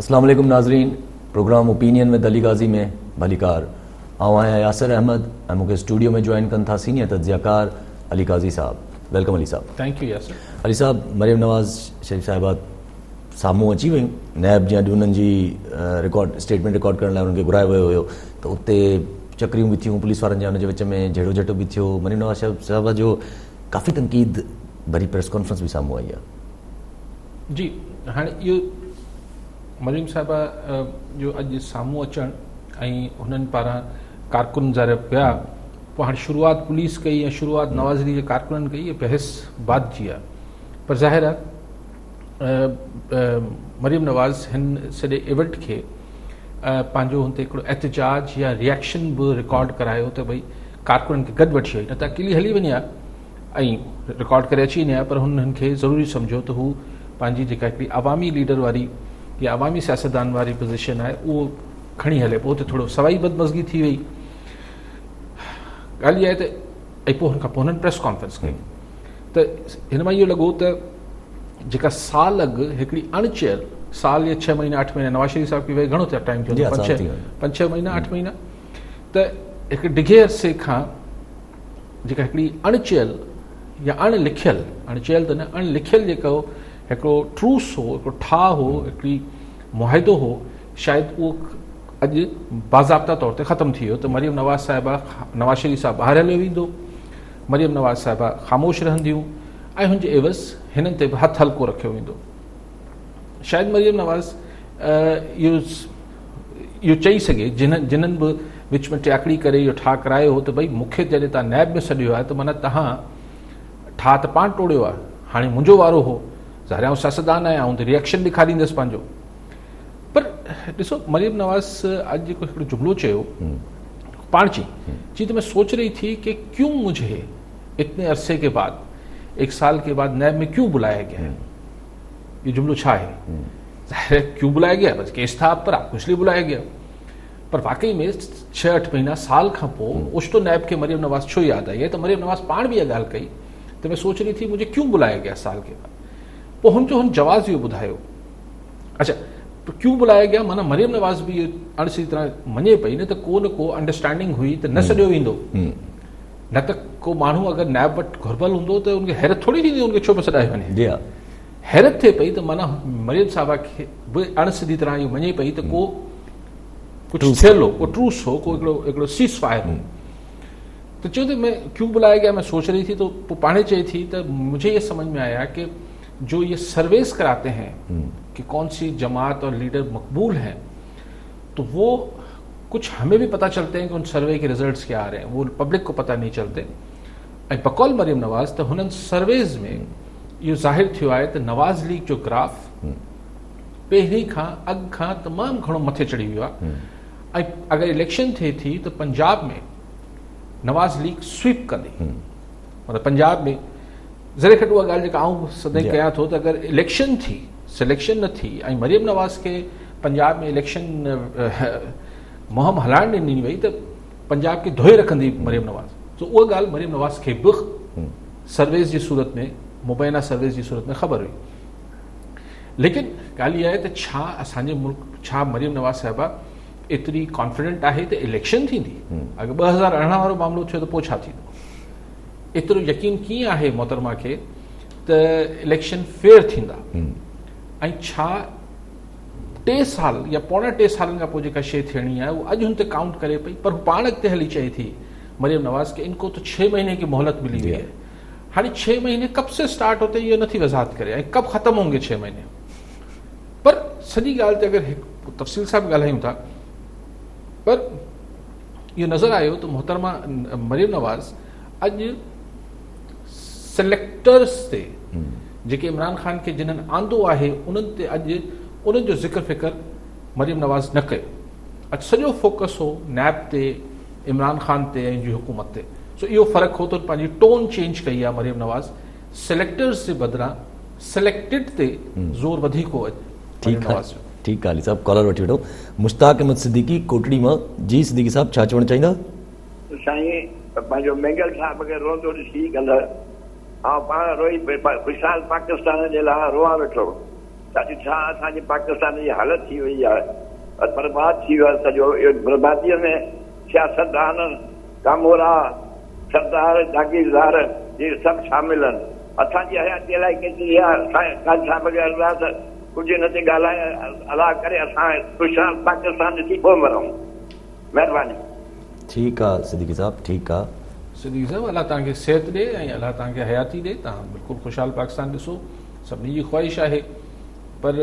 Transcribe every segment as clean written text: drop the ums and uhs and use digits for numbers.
अस्सलाम वालेकुम नाज़रीन, प्रोग्राम ओपिनियन में अली गाज़ी में भलीकार आऊँ आहियां यासिर अहमद ऐं मूंखे स्टूडियो में जॉइन कनि था सीनियर तज्ज़ियाकार Ali Ghazi sahab. Welcome Ali sahab. Thank you Yasir. Ali sahab, Maryam Nawaz Sharif sahiba साम्हूं अची वियूं, नैब जीअं अॼु उन्हनि जी स्टेटमेंट रिकॉर्ड करण लाइ उन्हनि खे घुरायो वियो हुयो त उते चकरियूं बि थियूं पुलिस वारनि जा, हुनजे विच में झेड़ो झटो बि थियो। मरियम नवाज़ साहिबा जो काफ़ी तनक़ीद भरी प्रेस कॉन्फ्रेंस बि साम्हूं आई आहे। जी, हाणे इहो मरियम साहिबा जो अॼु साम्हूं अचणु ऐं हुननि पारां कारकुन ज़ाहिर पिया, पोइ हाणे शुरूआति पुलिस कई ऐं शुरूआति नवाज़ अली जे कारकुननि कई, इहा बहस बाद जी आहे। पर ज़ाहिर आहे मरियम नवाज़ हिन सॼे इवेंट खे पंहिंजो हुते हिकिड़ो एहतजाज या रिएक्शन बि रिकॉर्ड करायो त भई कारकुननि खे गॾु वठी वई, न त अकेली हली वञे हा ऐं रिकॉर्ड करे अची वञे हा, पर हुननि खे ज़रूरी सम्झो त हू पंहिंजी जेका हिकिड़ी अवामी लीडर वारी या अवामी सियासतदान वारी पोज़ीशन आहे उहो खणी हले। पोइ हुते थोरो सवाई बदमज़गी थी वई। ॻाल्हि इहा आहे त ऐं पोइ हुन खां पोइ हुननि प्रेस कॉन्फ्रेंस कई त हिन मां इहो लॻो त जेका साल अॻु हिकिड़ी अणचयल साल या 6 महीना 8 महीना नवाज़ शरीफ़ साहिब खे वेई घणो थियो टाइम थियो, 5-6 महीना 8 महीना, त हिकु डिघे अरसे खां जेका हिकिड़ी अणचयल या अणलिखियल, अणचयल त न अणलिखियल जेको हिकिड़ो ट्रूस हो, हिकिड़ो ठाह हो, हिकिड़ी मुआहिदो हो, शायदि उहो अॼु बाज़ाब्ता तौर ते ख़तमु थी वियो त मरियम नवाज़ साहिबा, नवाज़ शरीफ़ साहिबु ॿाहिरि हलियो वेंदो, मरियम नवाज़ साहिबा ख़ामोश रहंदियूं ऐं हुनजे एवज़ हिननि ते बि हथु हल्को रखियो वेंदो। शायदि मरियम नवाज़ इहो चई सघे जिन्हनि बि विच में टियाकड़ी करे इहो ठाह करायो हो त भई मूंखे जॾहिं तव्हां नैब में सॾियो आहे त माना तव्हां ठाह त पाण टोड़ियो आहे, हाणे मुंहिंजो वारो हो, ज़ाहिर आउं सियासतदान आहियां, आउं त रिएक्शन ॾेखारींदुसि पंहिंजो। पर ॾिसो, मरियम नवाज़ अॼु जेको हिकिड़ो जुमिलो चयो पाण चई तो मैं सोच रही थी कि क्यों मुझे इतने अरसे के बाद, 1 साल के बाद नैब में क्यों बुलाया गया है। ये जुमलो छा है, ज़ाहिर है क्यों बुलाया गया, बस केस था आप पर, आपको इसलिए बुलाया गया। पर वाकई में 6-8 महीना साल खां पोइ ओचितो नैब के मरियम नवाज़ छो यादि आई है, तो मरियम नवाज़ पाण भी इहा ॻाल्हि कई तो मैं सोच रही थी मुझे क्यों बुलाया गया साल के बाद। पोइ हुन जवाब इहो ॿुधायो। अच्छा, तो क्यों बुलाया गया, माना मरियम नवाज़ भी अणसी तरह मञे पई न त को न को अंडरस्टैंडिंग हुई त न सॼो वेंदो, न त को माण्हू अगरि नैब वटि घुरबल हूंदो त उनखे हैरत थोरी थींदी उनखे छो पियो सॾाए वञे। हैरत थिए पई त माना मरियम साहिबा खे बि अणसिधी तरह इहो मञे पई त को कुझु थियल हो, को ट्रूस हो, को हिकिड़ो सीज़ फायर हो। तो चयो तो मैं क्यों बुलाया गया, मैं सोच रही थी, तो पाणे चई थी तो मुझे ये समझ में आया कि जो ये सर्वेस कराते हैं कि कौन सी जमात और लीडर मकबूल हैं, तो वो कुछ हमें भी पता चलते हैं कि उन सर्वे के रिजल्ट्स क्या आ रहे हैं, वो पब्लिक को पता नहीं चलते। बकौल मरियम नवाज़ तो हुननि सर्वेज में इहो ज़ाहिर थियो आहे त नवाज़ लीग जो ग्राफ पहिरीं खां अॻु खां तमामु घणो मथे चढ़ी वियो आहे। ऐं अगरि इलेक्शन थिए थी त पंजाब में नवाज़ लीग स्वीप कंदी, मतिलबु पंजाब में ज़रे खट उहा ॻाल्हि जेका आऊं सदाईं कयां थो त अगरि इलेक्शन थी, सिलेक्शन न थी ऐं मरियम नवाज़ खे पंजाब में इलेक्शन मुहिम हलाइण ॾिनी वई त पंजाब खे धोए रखंदी मरियम नवाज़। तो उहा ॻाल्हि मरियम नवाज़ खे बि सर्वेस जी सूरत में, मुबैना सर्वेस जी सूरत में ख़बर हुई। लेकिन ॻाल्हि इहा आहे त छा असांजे मुल्क, छा मरियम नवाज़ साहिबा एतिरी कॉन्फिडेंट आहे त इलेक्शन थींदी। अगरि 2018 वारो मामिलो थियो त पोइ छा थींदो, एतिरो यकीन कीअं आहे मोहतरमा खे त इलेक्शन फेयर थींदा। ऐं छा 2 साल या पौणा 2 सालनि खां पोइ जेका शइ थियणी आहे उहा अॼु हुन ते काउंट करे पई, पर पाण अॻिते हली चए थी मरियम नवाज़ के इनको तो 6 महीने की मोहलत मिली हुई है। हाणे 6 महीने कब से स्टार्ट होते ये नथी वज़ाहत करे ऐं कब ख़त्म होंगे 6 महीने। पर सॼी ॻाल्हि ते अगरि तफ़सील सां बि ॻाल्हायूं था, पर इहो नज़र आयो त मोहतरमा मरियम नवाज़ अॼु सिलेक्टर्स ते, जेके इमरान ख़ान खे जिन्हनि आंदो आहे उन्हनि ते अॼु उन्हनि जो ज़िक्र फ़िक्र मरियम नवाज़ न कयो। अॼु सॼो फोकस हो नैब ते, इमरान ख़ान ते ऐं जी हुकूमत ते। सो इहो फ़र्क़ु हो त पंहिंजी टोन चेंज कई आहे मरियम नवाज़, सिलेक्टर्स जे बदिरां सिलेक्टेड ते ज़ोर वधीक हो। ठीकु आहे अली साहब, कॉलर वठी वठो। मुश्ताक अहमद सिद्दीकी कोटड़ी मां। जी सिद्दीकी साहब, छा चवणु चाहींदा? साईं, पंहिंजो मेंगल साहब खे रोंदो ॾिसी कल्ह पाण रोई ख़ुशहाल पाकिस्तान जे लाइ रोआ वेठो। छा असांजे पाकिस्तान जी हालत थी वई आहे, बर्बाद थी वियो आहे सॼो। इहो बर्बादीअ में सियासतदान, कामोरा, सरदार, जागीरदार इहे सभु शामिल आहिनि। असांजी हयाती अलाए केतिरी आहे। काल साहिब खे अरदास कुझु न थी ॻाल्हाए, अलाह करे असां ख़ुशहाल पाकिस्तान ॾिसी पोइ मरूं। महिरबानी। ठीकु आहे सिद्दीकी साहब, ठीकु आहे। सिद्दीकी साहब, अलाह तव्हांखे सिहत ॾे ऐं अलाह तव्हांखे हयाती ॾे। तव्हां बिल्कुलु ख़ुशहाल पाकिस्तान ॾिसो, सभिनी जी ख़्वाहिश आहे। पर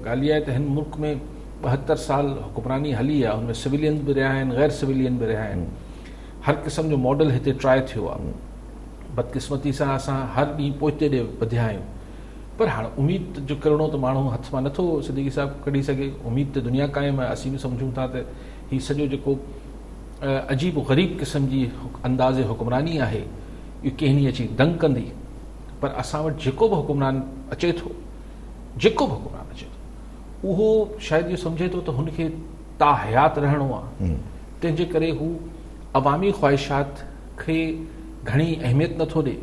ॻाल्हि इहा आहे त हिन मुल्क में 72 साल हुक्मरानी हली आहे, हुनमें सिविलियन बि रहिया आहिनि, गैर सिविलियन बि रहिया आहिनि। हर क़िस्म जो मॉडल हिते ट्राए थियो आहे। बदकिस्मती सां असां हर ॾींहुं पोइते ॾे वधिया आहियूं। पर हाणे उमेद जो किरणो त माण्हू हथ मां नथो सिद्दीकी साहब कढी सघे। उमेद त दुनिया क़ाइमु आहे। असीं बि सम्झूं था त हीउ सॼो जेको अजीब ग़रीब क़िस्म जी अंदाज़े हुक्मरानी आहे, इहो कंहिं ॾींहुं अची दंग कंदी। पर असां वटि जेको बि हुक्मरान अचे थो, उहो शायदि इहो सम्झे थो त हुनखे ताहयात रहणो आहे। तंहिंजे करे हू अवामी ख़्वाहिशात खे घणी अहमियत नथो ॾे।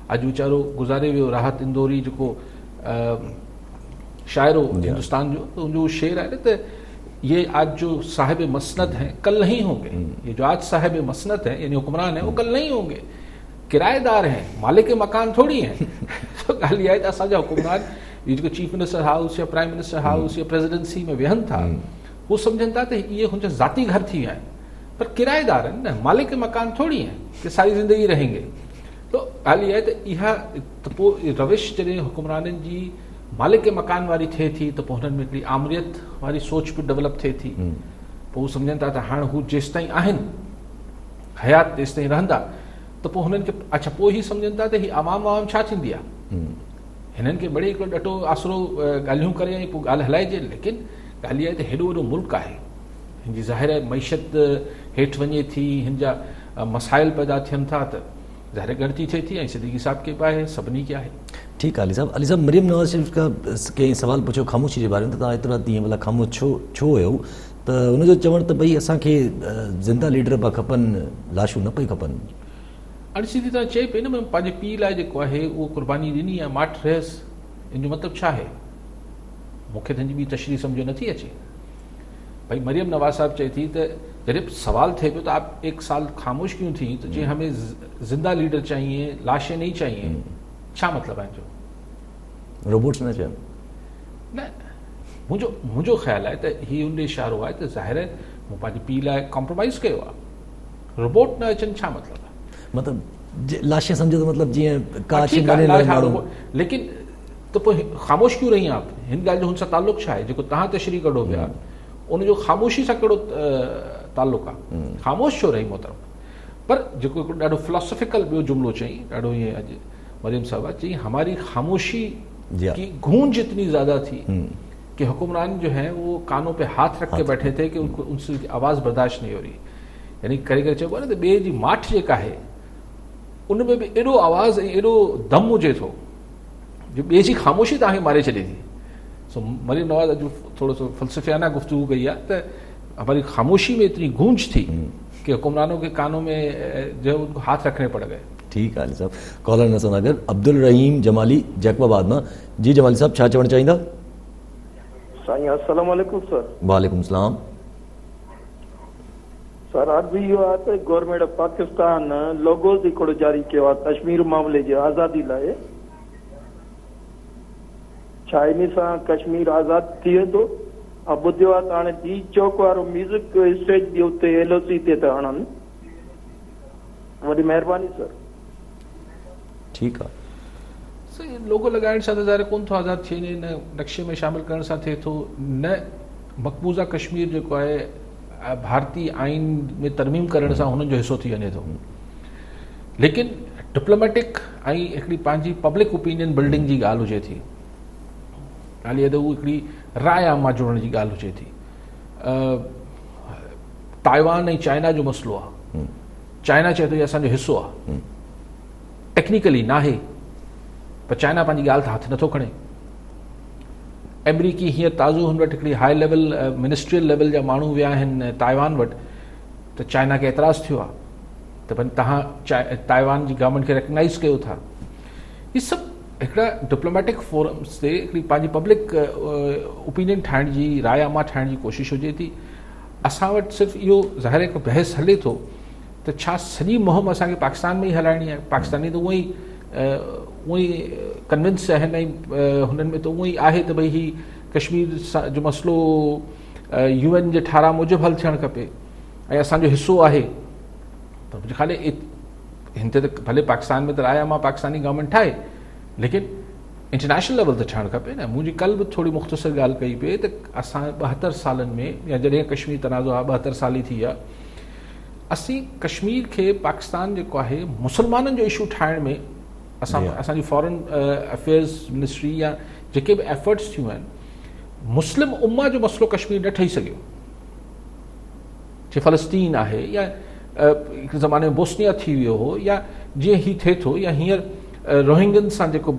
अॼु वीचारो गुज़ारे वियो राहत इंदौरी, जेको शाइरो हिंदुस्तान जो, तो उनजो शेर आहे त ये आज जो साहिब मसनद हैं कल नहीं होंगे। ये जो आज साहिब मसनद हैं यानी हुक्मरान हैं, वो कल नहीं होंगे। किराएदार हैं, मालिक मकान थोड़ी हैं। तो ॻाल्हि आहे त असांजा हुक्मरान, ये जेको चीफ मिनिस्टर हाउस या प्राइम मिनिस्टर हाउस या प्रेसिडेंसी में वेहनि था, वो सम्झनि था त इहे हुनजा ज़ाती घर थी विया आहिनि। पर किराएदार आहिनि न, मालिक मकान थोड़ी हैं कि सारी ज़िंदगी रहेंगे। तो ॻाल्हि इहा आहे त इहा त पोइ रविश जॾहिं हुक्मराननि जी मालिक मकान वारी थिए थी, त पोइ हुननि में हिकिड़ी आमरियत वारी सोच बि डेवलप थिए थी। पोइ हू सम्झनि था त हाणे हू जेसि ताईं आहिनि हयात, तेसि ताईं रहंदा। त पोइ हुननि खे अच्छा पोइ ई सम्झनि था त हीअ आवाम छा थींदी आहे। हिननि खे बड़ी हिकिड़ो ॾाढो आसरो ॻाल्हियूं करे ऐं पोइ ॻाल्हि हलाइजे। लेकिन ॻाल्हि इहा आहे त हेॾो वॾो मुल्क आहे, हिन जी ज़ाहिर आहे मैशत हेठि वञे थी, हिन जा मसाइल पैदा थियनि था, त ज़ाहिर गणती थिए थी। ऐं सिद्दीकी साहब के बि आहे, सभिनी खे आहे। ठीकु आहे अली साहब, मरियम नवाज़ शरीफ़ खां कंहिं सवाल पुछियो ख़ामोशी जे बारे में, त तव्हां एतिरा ॾींहं भला ख़ामोश छो हुयो? त हुनजो चवणु त भई असांखे ज़िंदा लीडर पिया खपनि, लाशूं न पई खपनि। हाणे सीधी तरह चए पई न, पंहिंजे पीउ लाइ जेको आहे उहो क़ुर्बानी ॾिनी आहे, माठ रहियसि। इन जो मतिलबु छा आहे? मूंखे त हिन जी ॿी तशरीह सम्झ नथी अचे। भाई मरियम नवाज़ साहब चए थी त जॾहिं सवाल थिए पियो त आप 1 साल खामोश क्यों थी, तो जी हमें जिंदा लीडर चाहिए, लाशें नहीं चाहिए। छा मतिलबु आहे जो? रोबोट्स न चवनि न, मुंहिंजो ख़्यालु आहे त हीउ उन इशारो आहे त ज़ाहिर आहे मूं पंहिंजे पीउ लाइ कॉम्प्रोमाइज़ कयो आहे। रोबोट न अचनि छा मतिलबु आहे? मतिलबु लाशें सम्झो त मतिलबु जीअं लेकिन त पोइ ख़ामोश क्यों रही आप? हिन ॻाल्हि जो हुन सां ताल्लुक़ु छा आहे? जेको तव्हां तशरीह कढो पिया, उनजो ख़ामोशी सां कहिड़ो ताल्लुक़ु आहे? ख़ामोश छो रही मोहतरम? पर जेको हिकिड़ो ॾाढो फिलोसॉफिकल ॿियो जुमिलो चई, ॾाढो ईअं अॼु मरियम साहब चई, हमारी खामोशी की गूंज इतनी ज़्यादा थी कि हुक्मरान जो है वो कानों पे हाथ रख के बैठे थे कि उनको उनसे आवाज़ बर्दाश्त नहीं हो रही। यानी करे करे चइबो आहे न त ॿिए जी माठ जेका आहे उनमें बि एॾो आवाज़ ऐं एॾो दम हुजे थो जो ॿिए जी ख़ामोशी तव्हांखे मारे छॾे थी। सो मरियम नवाज़ अॼु थोरो सो फ़लसफ़ियाना गुफ्तगू कई आहे त हमारी खामोशी में इतनी गूंज थी कि हुक्मरानों के कानों में जो उनको हाथ रखने पड़ गए। ठीकु आहे साहब। कॉलर नसर नगर अब्दुल रहीम जमाली जैकबाबाद मां। जी जमाली साहब, छा चवणु चाहींदा? साईं अस्सलाम वालेकुम सर। वालेकुम सलाम सर। अॼु इहो आहे त गवर्नमेंट ऑफ पाकिस्तान लोगोस हिकिड़ो जारी कयो आहे कश्मीर मामले जी आज़ादी लाइ। छा इन सां कश्मीर आज़ाद थिए थो? ऐं ॿुधियो आहे त हाणे डी चौक वारो म्यूज़िक स्टेज बि उते LOC ते था हणनि। वॾी महिरबानी सर। ठीकु आहे। सही, लोगो लॻाइण सां त ज़ाहिर कोन थो आज़ादु थिए, न नक्शे में शामिलु करण सां थिए थो, न मक़बूज़ा कश्मीर जेको आहे भारतीय आइन में तरमीम करण सां हुननि जो हिसो थी वञे थो। लेकिन डिप्लोमेटिक ऐं हिकिड़ी पंहिंजी पब्लिक ओपिनियन बिल्डिंग जी ॻाल्हि हुजे थी। ॻाल्हि इहा त उहा हिकिड़ी राय आमा जोड़ण जी ॻाल्हि हुजे थी। ताइवान ऐं चाइना जो मसइलो आहे। चाइना चए थो इहो असांजो हिसो आहे, टेक्निकली न आहे, पर चाइना पंहिंजी ॻाल्हि त हथ नथो खणे। अमेरिकी हींअर ताज़ो हुन वटि हिकिड़ी हाई लेवल मिनिस्ट्रियल लेवल जा माण्हू विया आहिनि ताइवान वटि, त चाइना खे एतिराज़ु थियो आहे त भई तव्हां ताइवान जी गवर्नमेंट खे रिकग्नाइज़ कयो था। इहे सभु हिकिड़ा डिप्लोमेटिक फोरम्स ते हिकिड़ी पंहिंजी पब्लिक ओपिनियन ठाहिण जी, राय आमा ठाहिण जी कोशिश हुजे थी। असां वटि सिर्फ़ु इहो ज़ाहिर हिकु बहस हले थो त छा सॼी मुहिम असांखे पाकिस्तान में ई हलाइणी आहे। पाकिस्तानी त उअं ई कन्विंस आहिनि ऐं हुननि में त उअं ई आहे त भई ही कश्मीर जो मसइलो UN जे 18 मूजिबि हल थियणु खपे ऐं असांजो हिसो आहे। त मुंहिंजे ख़्याल हिन ते त भले पाकिस्तान में त राय आमा पाकिस्तानी गवर्नमेंट ठाहे, लेकिन इंटरनेशनल लेवल ते थियणु खपे न। मुंहिंजी कल्ह बि थोरी मुख़्तसर ॻाल्हि कई पई त असां 72 सालनि में या जॾहिं कश्मीर तनाज़ो आहे 72 साल ई थी विया, असीं कश्मीर खे पाकिस्तान जेको आहे मुसलमाननि जो इशू ठाहिण में असांजी फॉरेन अफेयर्स मिनिस्ट्री या जेके बि एफर्ट्स थियूं आहिनि, मुस्लिम उम्मा जो मसइलो कश्मीर न ठही सघियो। जे फ़लस्तीन आहे या हिकु ज़माने में बोस्निया थी वियो हो या जीअं ही थिए थो या हींअर रोहिंगन सां जेको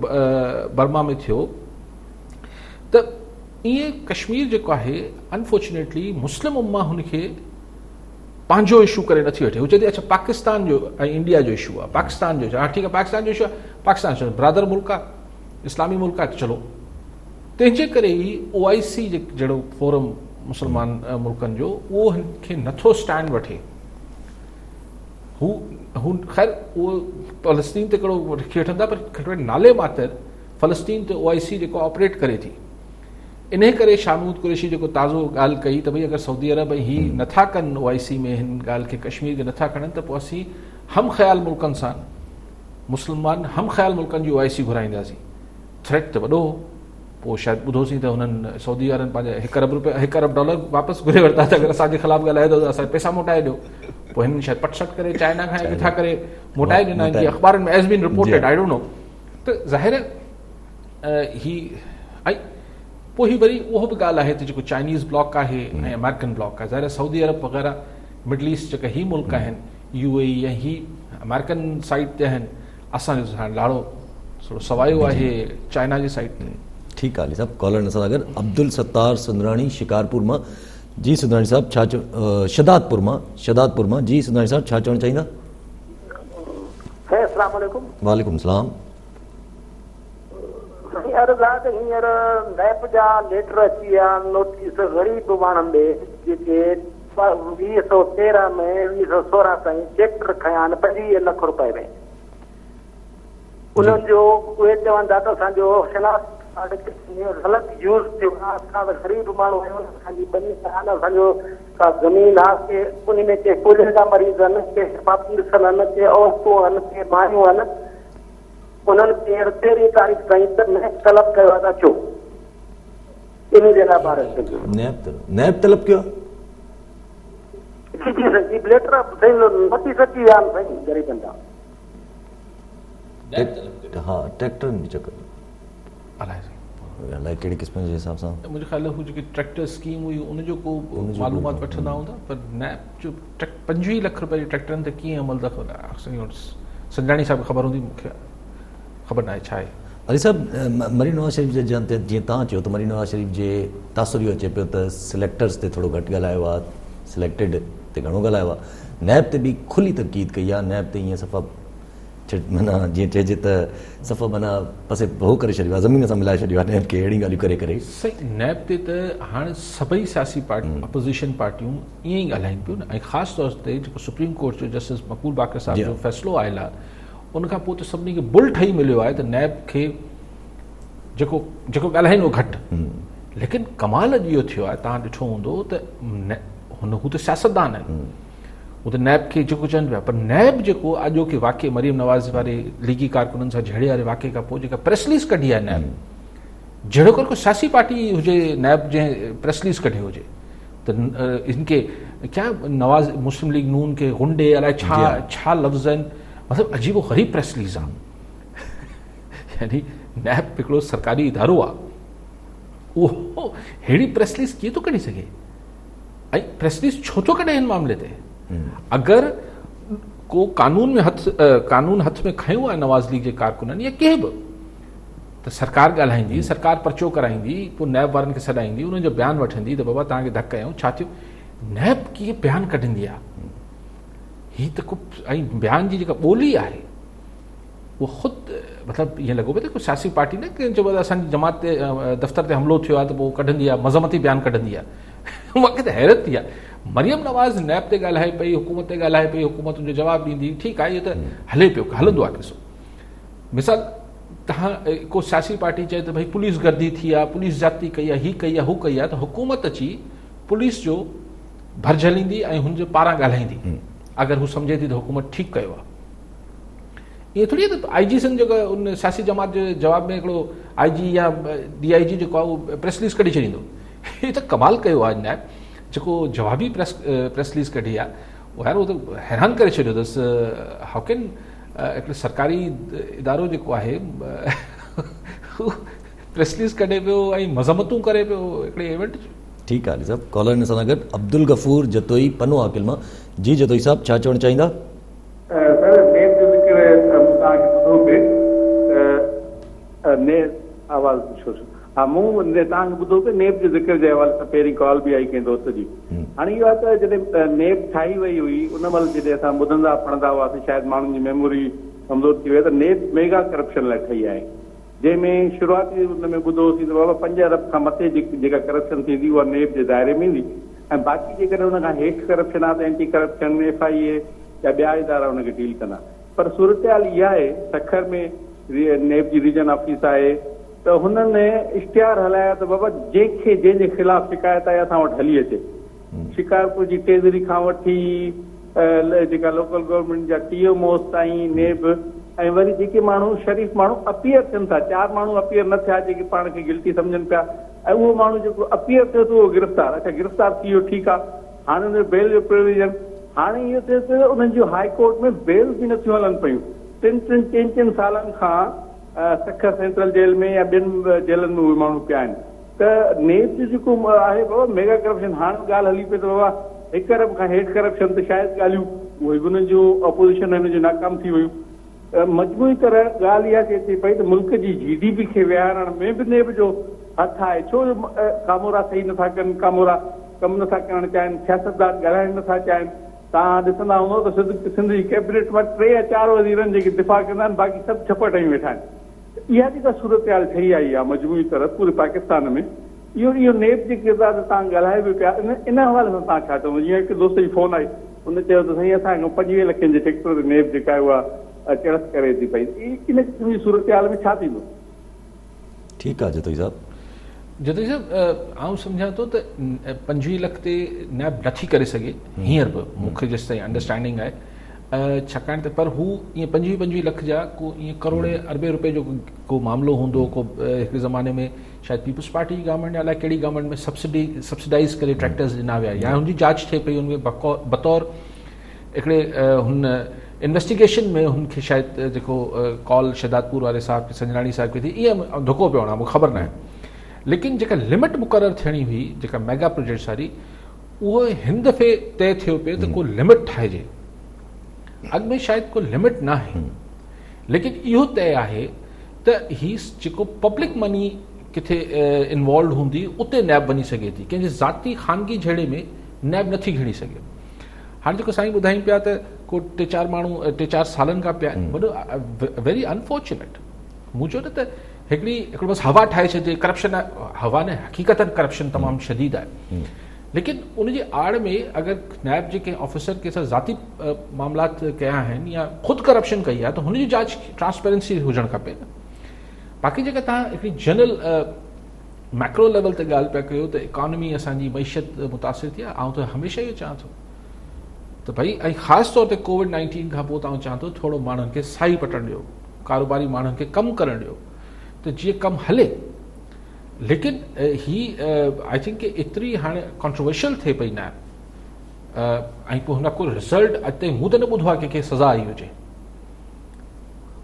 बर्मा में थियो, त ईअं कश्मीर जेको आहे अनफॉर्चुनेटली मुस्लिम उम्मा हुनखे पंहिंजो इशू करे नथी वठे। हू चए थी अच्छा पाकिस्तान जो ऐं इंडिया जो इशू आहे, पाकिस्तान जो, हा ठीकु आहे पाकिस्तान जो इशू आहे, पाकिस्तान जो ब्रदर मुल्क आहे, इस्लामी मुल्क आहे, चलो। तंहिंजे करे ई OIC जहिड़ो फोरम मुस्लमान मुल्कनि जो उहो हिनखे नथो स्टैंड वठे। हू ख़ैर उहो फ़लस्तीन ते कहिड़ो रखी वठंदा, पर हिकिड़े नाले मात्र फ़लस्तीन ते OIC जेको ऑपरेट करे थी। इन करे शाहमूद कुरैशी जेको ताज़ो ॻाल्हि कई त भई अगरि सऊदी अरब ही नथा कनि OIC में हिन ॻाल्हि खे, कश्मीर खे नथा खणनि, त पोइ असीं हम ख़्याल मुल्कनि सां, मुस्लमान हम ख़्याल मुल्कनि जी OIC घुराईंदासीं। थ्रेट त वॾो हो। पोइ शायदि ॿुधोसीं त हुननि सऊदी अरब पंहिंजा $1 अरब वापसि घुरे वरिता त अगरि असांजे ख़िलाफ़ु ॻाल्हाए थो त असांखे पैसा मोटाए ॾियो। पोइ हिननि शायदि पटसट करे चाइना खां किथां करे मोटाए ॾिना आहिनि, जीअं अख़बारनि में has been reported, I don't know. त ज़ाहिर ही ऐं पोइ ही वरी उहो बि ॻाल्हि आहे त जेको चाइनीज़ ब्लॉक आहे ऐं अमेरिकन ब्लॉक आहे, ज़ाहिर सऊदी अरब वग़ैरह मिडल ईस्ट जेका ही मुल्क आहिनि, UAE या ही अमेरिकन साइड ते आहिनि, असांजो हाणे लाड़ो थोरो सवायो आहे चाइना जी साइड ते। ठीकु आहे साहब, कॉलर न सां अगरि अब्दुल सत्तार सुंदराणी शिकारपुर मां। जी सुंदराणी साहब छा शदादपुर मां जी सुंदराणी साहब छा चवणु चाहींदा? अस्सलाम वालेकुम। वालेकुम सलाम। हींअर नैप जा लेटर अची विया, नोटिस ग़रीब माण्हुनि ॾे जेके 2013 में 2016 ताईं चेक रखिया आहिनि 25 लख रुपए में। उन्हनि जो उहे चवनि था त असांजो ग़लति यूज़ थियो आहे, असां त ग़रीब माण्हू आहियूं, असांजी ॿनी साल असांजो का ज़मीन आहे, उन में के कुलियुनि जा मरीज़ आहिनि, के पापीरसल आहिनि, के औरतूं आहिनि, के मायूं आहिनि। उन्हनि खे 13 तारीख़ ताईं त नैब तलब कयो आहे। छो इन जे लाइ ॿार नैब तलब कयो? लेटर नोटिस अची विया आहिनि साईं ग़रीबनि जा। हा ट्रैक्टरनि जी चकर अलाए कहिड़े क़िस्म जे हिसाब सां मुंहिंजे ख़्याल हू जेकी ट्रैक्टर स्कीम हुई उनजो को मालूमात वठंदा हूंदा, पर नैब जो 25 लख रुपए जे ट्रैक्टरनि ते कीअं अमल था कनि, संजाणी साहिब ख़बर हूंदी, मूंखे ख़बर न आहे छा आहे। अली साहब मरीन नवाज़ शरीफ़ जे जीअं तव्हां चयो त मरीन नवाज़ शरीफ़ जे तासुर इहो अचे पियो त सिलेक्टर्स ते थोरो घटि ॻाल्हायो आहे, सिलेक्टेड ते घणो ॻाल्हायो आहे। नैब ते बि खुली तनक़ीद कई आहे, नैब ते ईअं सफ़ा माना जीअं चइजे त सफ़ा माना पसे भो करे छॾियो आहे, ज़मीन सां मिलाए छॾियो आहे नैब खे, अहिड़ी ॻाल्हियूं करे करे। सही, नैब ते त हाणे सभई सियासी अपोज़िशन पार्टियूं ईअं ई ॻाल्हाइनि पियूं ऐं ख़ासि तौर ते जेको सुप्रीम कोर्ट जो जस्टिस मक़बूल बाक़र साहिब जो फ़ैसिलो आयल आहे, उनखां पोइ त सभिनी खे बुल ठही मिलियो आहे त नैब खे जेको ॻाल्हाइनि उहो घटि। लेकिन कमाल अॼु इहो थियो आहे, तव्हां ॾिठो हूंदो त हू त सियासतदान आहिनि, हू त नैब खे जेको चवनि पिया, पर नैब जेको अॼोके वाक़े मरीम नवाज़ वारे लीगी कारकुननि सां झेड़े वारे वाक़े खां पोइ जेका प्रेस रिलीज़ कढी आहे नैब, जहिड़ो कर कोई सियासी पार्टी हुजे नैब जंहिं प्रेस रिलीज़ कढी हुजे त इनखे क्या नवाज़ मुस्लिम लीग नून के गुंडे अलाए छा लफ़्ज़ आहिनि, मतिलबु अजीबो ग़रीब प्रेस रिलीज़ आहे। यानी नैब हिकिड़ो सरकारी इदारो आहे, उहो अहिड़ी प्रेस रिलीज़ कीअं थो कढी सघे ऐं प्रेस रिलीज़ छो थो कढे हिन मामले ते? अगरि को कानून हथ में खयो आहे नवाज़ लीग जे कारकुननि या कंहिं बि, त सरकार ॻाल्हाईंदी, सरकार पर्चो कराईंदी, पोइ नैब वारनि खे सॾाईंदी, उन्हनि जो बयानु वठंदी त बाबा तव्हांखे धक कयूं, छा थियो। नैब कीअं बयानु कढंदी आहे, हीअ त को ऐं बयान जी जेका ॿोली आहे उहो ख़ुदि मतिलबु ईअं लॻो पियो त कोई सियासी पार्टी न की चइबो आहे असांजी जमात ते दफ़्तर ते हमिलो थियो आहे त पोइ कढंदी आहे मज़मती बयानु कढंदी आहे। मूंखे त हैरत थी आहे, मरियम नवाज़ नैब ते ॻाल्हाए पई, हुकूमत ते ॻाल्हाए पई, हुकूमत जो जवाबु ॾींदी, ठीकु आहे, इहो त हले पियो, हलंदो आहे। ॾिसो मिसाल तव्हां को सियासी पार्टी चए त भई पुलिस गर्दी थी आहे, पुलिस जाती कई आहे, हीअ कई आहे, हू कई आहे, त हुकूमत अची पुलिस जो भरझलींदी ऐं हुनजे पारां ॻाल्हाईंदी अगरि हू सम्झे थी त हुकूमत ठीकु कयो आहे। ईअं थोरी आहे त IG सन जेको उन सियासी जमात जे जवाब में हिकिड़ो IG या DIG जेको आहे उहो प्रेस रिलीज़ कढी छॾींदो। हीअ त कमाल कयो आहे नैब जेको जवाबी प्रेस रिलीज़ कढी आहे, उहो यार उहो त हैरान करे छॾियो अथसि। हाउ कैन हिकिड़ो सरकारी इदारो जेको आहे प्रेस रिलीज़ कढे पियो ऐं मज़मतूं करे पियो हिकिड़े इवेंट। ठीकु आहे साहब, कॉलर हिन सां गॾु अब्दुल गफ़ूर जतोई पनो आकिल मां। जी जतोई साहब, छा चवणु चाहींदा? सर नेब जो ज़िक्र तव्हांखे ॿुधो पिए आवाज़ छो हा मूं तव्हांखे ॿुधो पिए नेब जे ज़िक्र जे हवाले सां पहिरीं कॉल बि आई कंहिं दोस्त जी। हाणे इहो आहे त जॾहिं नेब ठाही वई हुई उन महिल जॾहिं असां ॿुधंदा पढ़ंदा हुआसीं शायदि माण्हुनि जी मेमोरी कमज़ोर थी वई त नेब मेगा करप्शन लाइ ठही आहे, जंहिंमें शुरूआती हुन में ॿुधोसीं त बाबा 5 अरब खां मथे जेका करप्शन थींदी उहा नेब जे दायरे में ईंदी, ऐं बाक़ी जेकॾहिं हुन खां हेठि करप्शन आहे त एंटी करप्शन FIA या ॿिया इदारा हुनखे डील कंदा। पर सूरत हाल इहा आहे, सखर में नेब जी रीजन ऑफिस आहे त हुननि इश्तिहार हलाया त बाबा जंहिंजे ख़िलाफ़ शिकायत आहे असां वटि हली अचे। शिकारपुर जी टेज़री खां वठी जेका लोकल गवर्नमेंट जा TMOs ताईं नेब, ऐं वरी जेके माण्हू शरीफ़ माण्हू अपीयर थियनि था, 4 माण्हू अपीयर न थिया जेके पाण खे गिल्टी सम्झनि पिया, ऐं उहो माण्हू जेको अपीयर थियो त उहो गिरफ़्तार। अच्छा गिरफ़्तार थी वियो, ठीकु आहे, हाणे हुनजो बेल जो प्रोविजन, हाणे इहो थिए त उन्हनि जूं हाई कोर्ट में बेल बि नथियूं हलनि पियूं। 3 सालनि खां सखर सेंट्रल जेल में या ॿियनि जेलनि में उहे माण्हू पिया आहिनि। त नेब जो जेको आहे बाबा मेगा करप्शन, हाणे ॻाल्हि हली पई त बाबा 1 अरब खां हेठि करप्शन त शायदि ॻाल्हियूं उहे बि उन्हनि जूं अपोज़िशन हिन जूं नाकाम थी वियूं। मजमूई तरह ॻाल्हि इहा थिए थी पई त मुल्क जी GDP खे विहारण में बि नेब जो हथु आहे। छो जो कामोरा सही नथा कनि, कामोरा कमु नथा करणु चाहिनि, सियासतदान ॻाल्हाइणु नथा चाहिनि। तव्हां ॾिसंदा हूंदव त सिंध जी कैबिनेट मां 3 या 4 वज़ीरनि जेके दिफ़ा कंदा आहिनि, बाक़ी सभु छपट ई वेठा आहिनि। इहा जेका सूरत हाल ठही आई आहे मजमूई तरह पूरे पाकिस्तान में, इहो नेब जे किरदार ते तव्हां ॻाल्हाए बि पिया, इन हवाले सां तव्हां छा चवंदो? जीअं हिकु दोस्त जी फोन आई, हुन चयो त साईं असांखे 25 लखनि जे सेक्टर ते नेब जेका आहे उहा चड़स करे थी पई। इन क़िस्म जी सूरत हाल में छा थींदो? ठीकु आहे जतोई साहब। जतोई साहब आउं सम्झां थो त 25 लख ते नैब नथी करे सघे हींअर बि, मूंखे जेसि ताईं अंडरस्टैंडिंग आहे, छाकाणि त पर हू ईअं 25 लख जा को ईअं करोड़े अरबे रुपए जो को मामिलो हूंदो, को हिकिड़े ज़माने में शायदि पीपुल्स पार्टी जी गवर्नमेंट या अलाए कहिड़ी गवर्नमेंट में सब्सिडाइज़ करे ट्रैक्टर्स ॾिना विया, या हुनजी जांच थिए पई, हुनखे बतौर हिकिड़े हुन इन्वेस्टिगेशन में हुनखे शायदि जेको कॉल शहदादपुर वारे साहब संजनाणी साहिब खे थी, ईअं धुको पियो वञा, मूंखे ख़बर न आहे। लेकिन जेका लिमिट मुक़ररु थियणी हुई जेका मेगा प्रोजेक्ट्स वारी, उहो हिन दफ़े तय थियो पियो त को लिमिट ठाहिजे। अॻु में शायदि को लिमिट न आहे, लेकिन इहो तय आहे त ही जेको पब्लिक मनी किथे इन्वॉल्व हूंदी उते नैब वञी सघे थी, कंहिंजे ज़ाती ख़ानगी झेड़े में नैब नथी खणी सघे। हाणे जेको साईं ॿुधाइनि पिया त को 3-4 माण्हू 3-4 सालनि खां पिया आहिनि, वॾो वेरी अनफॉर्चुनेट। मूं चयो न त हिकिड़ो बसि हवा ठाहे छॾिजे, करप्शन हवा न, हक़ीक़तन करप्शन तमामु शदीद आहे। लेकिन उनजी आड़ में अगरि नैब जे कंहिं ऑफिसर के साथ ज़ाती मामलात कया आहिनि या ख़ुदि करप्शन कई आहे त हुनजी जांच ट्रांसपेरेंसी हुजणु खपे न। बाक़ी जेका तव्हां हिकिड़ी जनरल मैक्रो लेवल ते ॻाल्हि पिया कयो त इकॉनमी असांजी मैशत मुतासिर थी आहे, आउं त हमेशह इहो चाहियां थो त भई, ऐं ख़ासि तौर ते COVID-19 खां पोइ तव्हां चाहियां थो थोरो माण्हुनि खे साई पटणु ॾियो, कारोबारी माण्हुनि खे कमु करणु ॾियो त जीअं कमु हले। लेकिन ही आई थिंक कि एतिरी हाणे कॉन्ट्रोवर्शियल थिए पई नैब, ऐं पोइ हुन को रिज़ल्ट अॼु ताईं मूं त न ॿुधो आहे कंहिंखे सज़ा आई हुजे।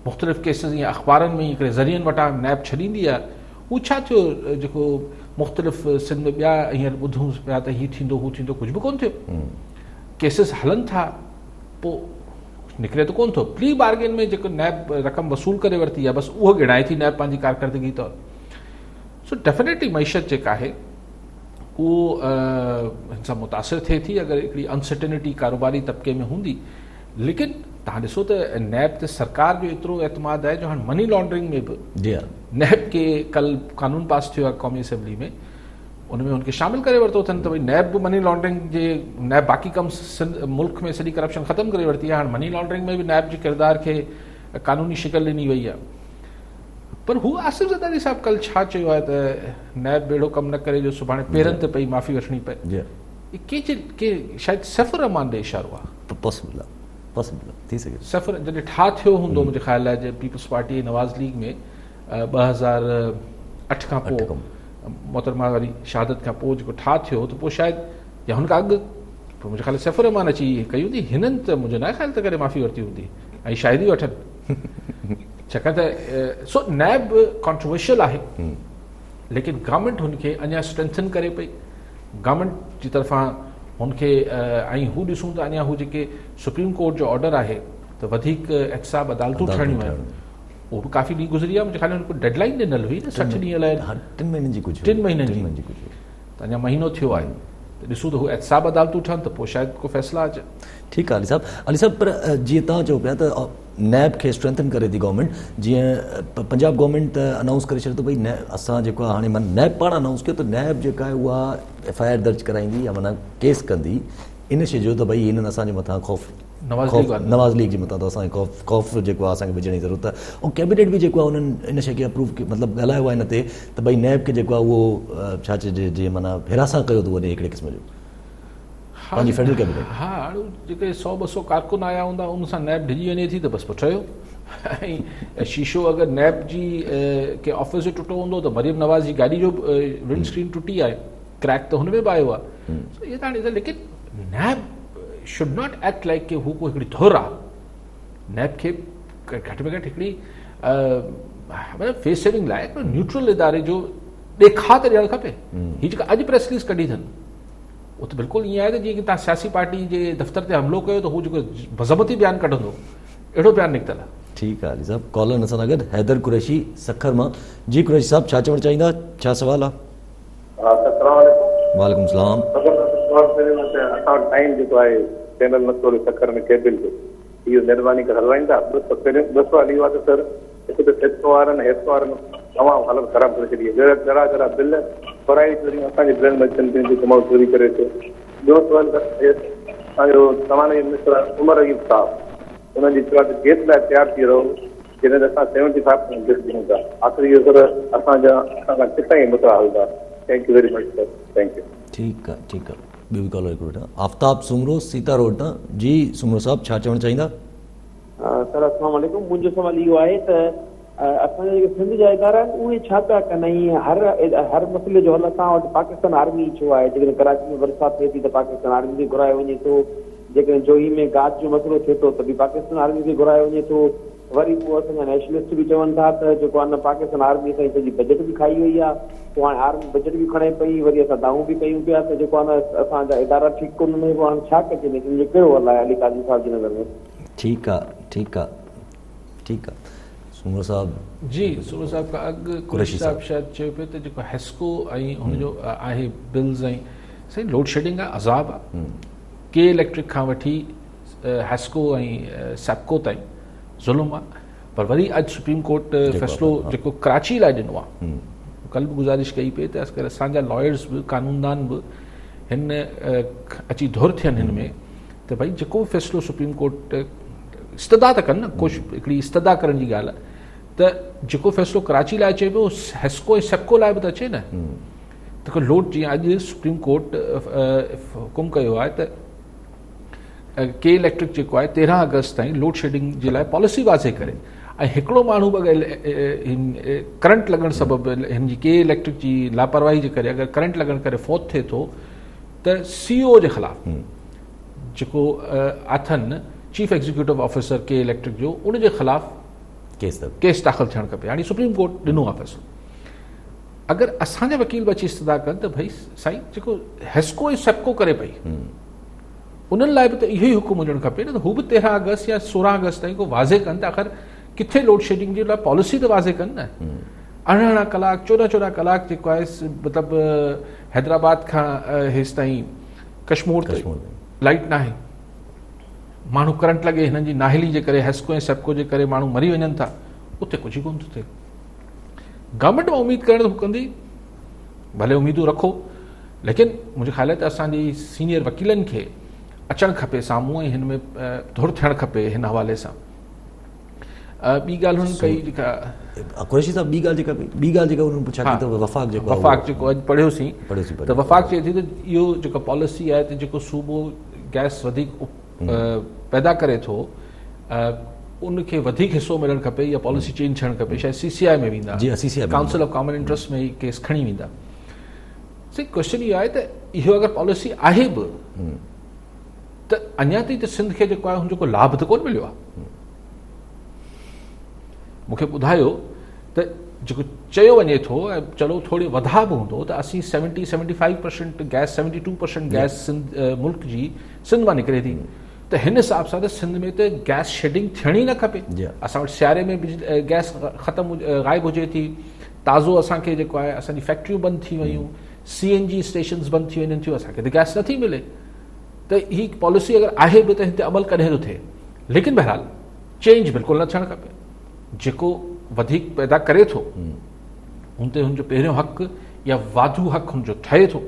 मुख़्तलिफ़ केसिस ईअं अख़बारनि में हिकिड़े ज़रियनि वटां नैब छॾींदी आहे, हू छा थियो जेको मुख़्तलिफ़ सिंध में ॿिया हींअर ॿुधूं पिया त हीउ थींदो हू थींदो, कुझु बि कोन्ह थियो। केसिस हलनि था, पोइ निकिरे त कोन्ह थो। प्ली बार्गेन में जेको नैब रक़म वसूल करे वरिती आहे, बसि उहो गिणाए थी नैब पंहिंजी कारकर्दगी तौरु। सो डेफिनेटली मैशत जेका आहे उहो हिन सां मुतासिर थिए थी अगरि हिकिड़ी अनसर्टेनिटी कारोबारी तबिके में हूंदी। लेकिन तव्हां ॾिसो त नैब ते सरकार जो एतिरो एतमाद आहे जो हाणे मनी लॉन्ड्रिंग में बि जी हाँ नैब के कल कानून पास थियो आहे क़ौमी असेंबली में, उनमें उनखे शामिल करे वरितो अथनि त भई नैब बि मनी लॉन्ड्रिंग जे नैब बाक़ी कम मुल्क में सॼी करप्शन ख़तमु करे वरिती आहे, हाणे मनी लॉन्ड्रिंग में बि नैब जे किरदार खे कानूनी शिकल ॾिनी वई आहे। पर हू आसिफ ज़रदारी साहब कल छा चयो आहे त नैब अहिड़ो कमु न करे जो सुभाणे पेरनि ते पई माफ़ी वठणी पए, जी के शायदि सफ़र रहमान ॾे इशारो आहे। पॉसिबल थी सके। सफ़र जॾहिं ठा थियो हूंदो मुंहिंजे ख़्याल आहे जे पीपल्स पार्टी नवाज़ लीग में 2008 खां पोइ मोहतरमा वारी शहादत खां पोइ जेको ठा थियो त पोइ शायदि या हुन खां अॻु पोइ मुंहिंजे ख़्याल सफ़र रहमान अची कई हूंदी, हिननि त मुंहिंजो न ख़्याल त करे माफ़ी वरिती हूंदी ऐं शायदि ई वठनि, छाकाणि त सो नैब कॉन्ट्रोवर्शियल आहे, लेकिन गवर्नमेंट हुनखे अञा स्ट्रेंथन करे पई, गवर्नमेंट जी तरफ़ां हुनखे ऐं हू ॾिसूं त अञा हू जेके सुप्रीम कोर्ट जो ऑर्डर आहे त वधीक एहतिसाब अदालतूं ठहणियूं आहिनि, उहो बि काफ़ी ॾींहुं गुज़री आहे, मुंहिंजे ख़्याल में डेड लाइन ॾिनल हुई न 60 ॾींहं लाइ, 3 महीननि जी कुझु 3 महीननि जी त अञा महीनो थियो आहे त ॾिसूं त हू एहतिसाब अदालतूं ठहनि त पोइ शायदि को फ़ैसिला अचे। ठीकु आहे अली साहब पर जीअं तव्हां चओ पिया त नैब खे स्ट्रेंथन करे थी गवर्नमेंट, जीअं पंजाब गवर्नमेंट त अनाउंस करे छॾियो त भई असां जेको आहे हाणे माना नैब पाण अनाउंस कयो त नैब जेका आहे उहा FIR दर्ज कराईंदी या माना केस कंदी इन शइ जो त भई हिननि असांजे मथां नवाज़ लीग जे मथां त असांखे ख़ौफ़ जेको आहे असांखे विझण जी ज़रूरत आहे, ऐं कैबिनेट बि जेको आहे उन्हनि इन शइ खे अप्रूव मतिलबु ॻाल्हायो आहे हिन ते त भई नैब खे जेको आहे उहो छा चइजे जीअं माना हिरासा कयो थो वञे हिकिड़े क़िस्म जो पंहिंजी फेडरल कैबिनेट। हा हाणे जेके 100-200 कारकुन आया हूंदा उन सां नैब डिॼी वञे थी त बसि पुठियो, ऐं शीशो अगरि नैब जी के ऑफिस जो टुटो हूंदो त मरियम नवाज़ जी गाॾी जो विंड स्क्रीन टुटी आहे, क्रैक त हुन में बि आयो आहे, इहे त हाणे लेकिन नैब शुड नॉट एक्ट लाइक के हू को हिकिड़ी धुर आहे, नैब खे घटि में घटि हिकिड़ी मतिलबु फेस सेविंग लाइ न्यूट्रल इदारे जो ॾेखार त ॾियणु खपे। हीअ जेका अॼु प्रेस रिलीज़ कढी अथनि उहो त बिल्कुलु ईअं आहे त जीअं की तव्हां सियासी पार्टी जे दफ़्तर ते हमिलो कयो त हू जेको मज़मती बयानु कढंदो अहिड़ो बयानु निकितल आहे। ठीकु आहे अली साहब, कॉलर असां सां गॾु हैदर कुरैशी सखर मां। जी कुरैशी साहब छा चवणु चाहींदा, छा सवाल आहे? वालेकुम सलाम। असां टाइम जेको आहे चैनल नथो सखर में केबिल जो इहो महिरबानी करे हलवाईंदा। ॿ सवाल इहो आहे त सर हिकु त हिस्सो वारनि तमामु हालत ख़राबु करे छॾी आहे, घरा बिल पढ़ाई चोरियूं असांजे बिलनि में अचनि थियूं जेको माण्हू चोरी करे थो। ॿियो सवाल असांजो तमामु मिनिस्टर उमर अयूब साहब उन्हनि जी केस लाइ तयारु थी रहो जॾहिं त असां 75% गिफ्ट ॾियूं था, आख़िरी इहो सर असां खां किथां ई मुद्दा हलंदा। Thank U very much sir, thank U. ठीकु आहे ॿियो बि कॉलर हिकिड़ो वठां, आफ्ताब सुमरो सीता रोड तां। जी सुमरो साहब छा चवणु चाहींदा? सर अस्सलाम वालेकुम, मुंहिंजो सवाल इहो आहे त असांजा जेके सिंध जा इदारा आहिनि उहे छा पिया कनि, हर मसइले जो हल असां वटि पाकिस्तान आर्मी छो आहे, जेकॾहिं कराची में बरसाति थिए थी त पाकिस्तान आर्मी खे घुरायो वञे थो, जेकॾहिं जोही में गाद जो मसइलो थिए थो त बि पाकिस्तान आर्मी खे घुरायो वञे थो, वरी पोइ असांजा नेशनलिस्ट बि चवनि था त जेको आहे न पाकिस्तान आर्मी असांजी सॼी बजट बि खाई वई आहे, पोइ हाणे आर्मी बजट बि खणे पई, वरी असां दाऊं बि कयूं पिया त जेको आहे न असांजा इदारा ठीकु कोन में, पोइ हाणे छा कजे, जो कहिड़ो हल आहे अली काज़ी साहब जे नज़र में? ठीकु आहे सुमरो साहब। जी सुमरो साहब खां अॻु कुरैशी साहब शायदि चयो पियो त जेको हेस्को ऐं हुनजो आहे बिल्स ऐं साईं लोड शेडिंग आहे, अज़ाब आहे, के इलेक्ट्रिक खां वठी हेस्को ऐं सेप्को ताईं ज़ुल्म आहे। पर वरी अॼु सुप्रीम कोर्ट फ़ैसिलो जेको कराची लाइ ॾिनो आहे, कल्ह बि गुज़ारिश कई पई त असांजा लॉयर्स बि कानूनदान बि हिन अची धुर थियनि हिन में त भई जेको फ़ैसिलो सुप्रीम कोर्ट इस्तदा त कनि न, कोशिशि हिकिड़ी इस्तदा करण जी ॻाल्हि आहे त जेको फ़ैसिलो कराची लाइ अचे पियो हेस्को ऐं सेप्को लाइ बि त अचे न, त लोड जीअं अॼु सुप्रीम कोर्ट हुकुम कयो आहे त के इलेक्ट्रिक जेको आहे 13 अगस्त ताईं लोड शेडिंग जे लाइ पॉलिसी वाज़े करे, ऐं हिकिड़ो माण्हू अगरि करंट लॻण सबबु हिन जी के इलेक्ट्रिक जी लापरवाही जे करे अगरि करंट लॻण करे फ़ौत थिए थो त CEO जे ख़िलाफ़ जेको अथनि चीफ एग्जीक्यूटिव ऑफिसर के इलेक्ट्रिक जो उनजे ख़िलाफ़ केस दाख़िल थियणु खपे। हाणे सुप्रीम कोर्ट ॾिनो आहे फ़ैसिलो, अगरि असांजा वकील बि अची इस्तदा कनि त भई साईं जेको हेस्को ऐं सेप्को करे पई उन्हनि लाइ बि त इहो ई हुकुम हुजणु खपे न, त हू बि 13 अगस्त या 16 अगस्त ताईं को वाज़े कनि त आख़िर किथे लोड शेडिंग जे लाइ पॉलिसी त वाज़े कनि न। 18 कलाक 14 कलाक जेको आहे मतिलबु हैदराबाद खां हेसि ताईं कश्मीर लाइट न आहे, माण्हू करंट लॻे हिननि जी नाहिली जे करे, हेस्को ऐं सेप्को जे करे माण्हू मरी वञनि था, उते कुझु ई कोन थो थिए। गवर्नमेंट मां उमेद करण कंदी, भले उमेदूं रखो, लेकिन मुंहिंजे ख़्याल त असांजी सीनियर वकीलनि खे अचणु खपे साम्हूं ऐं हिन में धुर थियणु खपे हिन हवाले सां। ॿी ॻाल्हि हुननि कई जेका कुरैशी साहब, ॿी ॻाल्हि जेका हुननि पुछा की त वफ़ाक़ जेको अॼु पढ़ियोसीं त वफ़ाक़ चए थी त इहो जेको पॉलिसी आहे त जेको सूबो गैस वधीक पैदा करे थो उनखे वधीक हिसो मिलणु खपे या पॉलिसी चेंज थियणु खपे। शायदि CCI में वेंदा, काउंसिल ऑफ कॉमन इंट्रस्ट में केस खणी वेंदा। क्वेश्चन इहो आहे त इहो अगरि पॉलिसी आहे बि त अञा ताईं त सिंध खे जेको आहे हुन जो लाभ त कोन मिलियो आहे। मूंखे ॿुधायो त जेको चयो वञे थो ऐं चलो थोरी वधा बि हूंदो त असीं 70-75% गैस 72% गैस सिंध मुल्क जी सिंध मां निकिरे थी, त हिन हिसाब सां त सिंध में त गैस शेडिंग थियणी न खपे। असां वटि सियारे में गैस ख़तमु गाइबु हुजे थी, ताज़ो असांखे जेको आहे असांजी फैक्ट्रियूं बंदि थी वयूं, CNG स्टेशन्स बंदि थी वञनि थियूं, असांखे त गैस नथी मिले। त हीअ पॉलिसी अगरि आहे बि त हिते अमल कॾहिं थो थिए, लेकिन बहरहाल चेंज बिल्कुलु न थियणु खपे। जेको वधीक पैदा करे थो हुन ते हुनजो पहिरियों हक़ु या वाधू हक़ु हुनजो ठहे थो।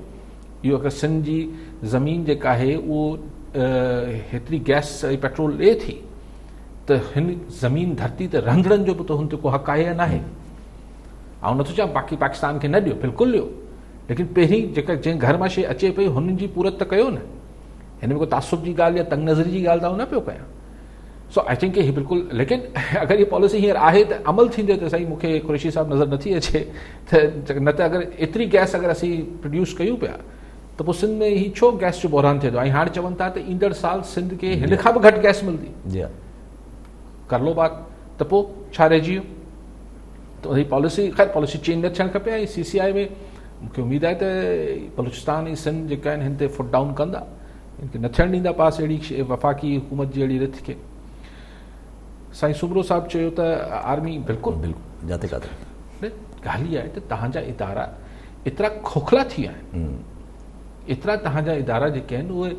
इहो अगरि सिंध जी ज़मीन जेका आहे उहो हेतिरी गैस ऐं पेट्रोल ॾिए थी त हिन ज़मीन धरती ते रहंदड़नि जो बि त हुन ते को हक़ु आहे या न आहे। ऐं नथो चवां बाक़ी पाकिस्तान खे न ॾियो, बिल्कुलु ॾियो, लेकिन पहिरीं जेका जंहिं घर मां शइ अचे पई हुननि जी पूरत त कयो न। हिन में को तासुब जी ॻाल्हि या तंग नज़री जी ॻाल्हि त न पियो कयां। सो आई थिंक हीअ बिल्कुलु, लेकिन अगरि हीअ पॉलिसी हींअर आहे त अमल थींदो त साईं मूंखे कुरैशी साहब नज़र नथी अचे त न त अगरि एतिरी गैस अगरि असीं प्रोड्यूस कयूं पिया त पोइ सिंध में ही छो गैस जो बहिरान थिए थो। ऐं हाणे चवनि था त ईंदड़ साल सिंध खे हिन खां बि घटि गैस मिलंदी, कर लो बात, त पोइ छा रहिजी वियो। त हीअ पॉलिसी ख़ैर पॉलिसी चेंज न थियणु खपे। ऐं CCI में मूंखे उमेदु आहे त बलूचिस्तान ऐं सिंध जेका आहिनि हिन ते फुट डाउन कंदा, हिनखे न थियणु ॾींदा पास अहिड़ी वफ़ाक़ी हुकूमत जी अहिड़ी रिथ खे। साईं सुब्रो साहब चयो त आर्मी बिल्कुलु जाते काथे ॻाल्हि इहा आहे त तव्हांजा इदारा एतिरा खोखला थी विया आहिनि, एतिरा तव्हांजा इदारा जेके आहिनि उहे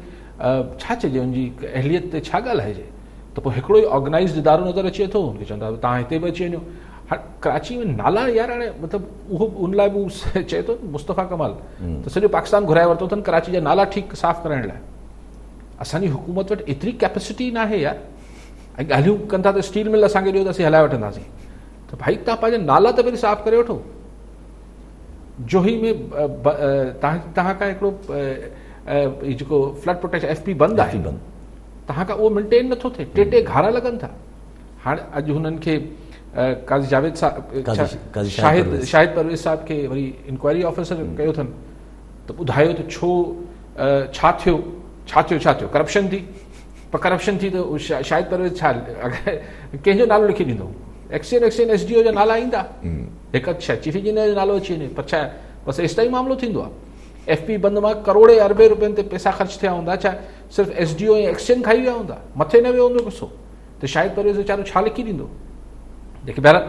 छा चइजे उनजी अहलियत ते छा ॻाल्हाइजे। त पोइ हिकिड़ो ई ऑर्गेनाइज़्ड इदारो नज़र अचे थो, हुनखे चवंदा तव्हां हिते बि अची वञो। हाणे कराची में नाला यार हाणे मतिलबु उहो उन लाइ बि चए थो मुस्तफ़ा कमाल त सॼो पाकिस्तान घुराए वरितो अथनि कराची जा नाला ठीकु साफ़ कराइण लाइ। असांजी हुकूमत वटि एतिरी कैपेसिटी न आहे यार। ऐं ॻाल्हियूं कनि था त स्टील मिल असांखे ॾियो त असीं हलाए वठंदासीं, त भाई तव्हां पंहिंजा नाला त पहिरीं साफ़ करे वठो। जोही में तव्हां खां हिकिड़ो जेको फ्लड प्रोटेक्शन FP बंदि आहे, तव्हां खां उहो मेंटेन नथो थिए, टे घारा लॻनि था। हाणे अॼु हुननि खे काज़ी जावेद साहब शाहिद परवेज़ साहब खे वरी इंक्वायरी ऑफिसर कयो अथनि त ॿुधायो त छो छा थियो करप्शन थी। पर करप्शन थी त शाहिद परवेज़ छा अगरि कंहिंजो नालो लिखी ॾींदो, एक्सचेंज SDO जा नाला ईंदा, हिकु छा चीफ इंजीनियर जो नालो अची वञे, पर छा बसि एसि ताईं मामिलो थींदो आहे। FP बंदि मां करोड़े अरबे रुपयनि ते पैसा ख़र्च थिया हूंदा, छा सिर्फ़ु SDO ऐं एक्सचेंज खाई विया हूंदा, मथे न वियो हूंदो गुस्सो, त शाहिद परवेज़ वीचारो छा लिखी ॾींदो। जेके बहरहाल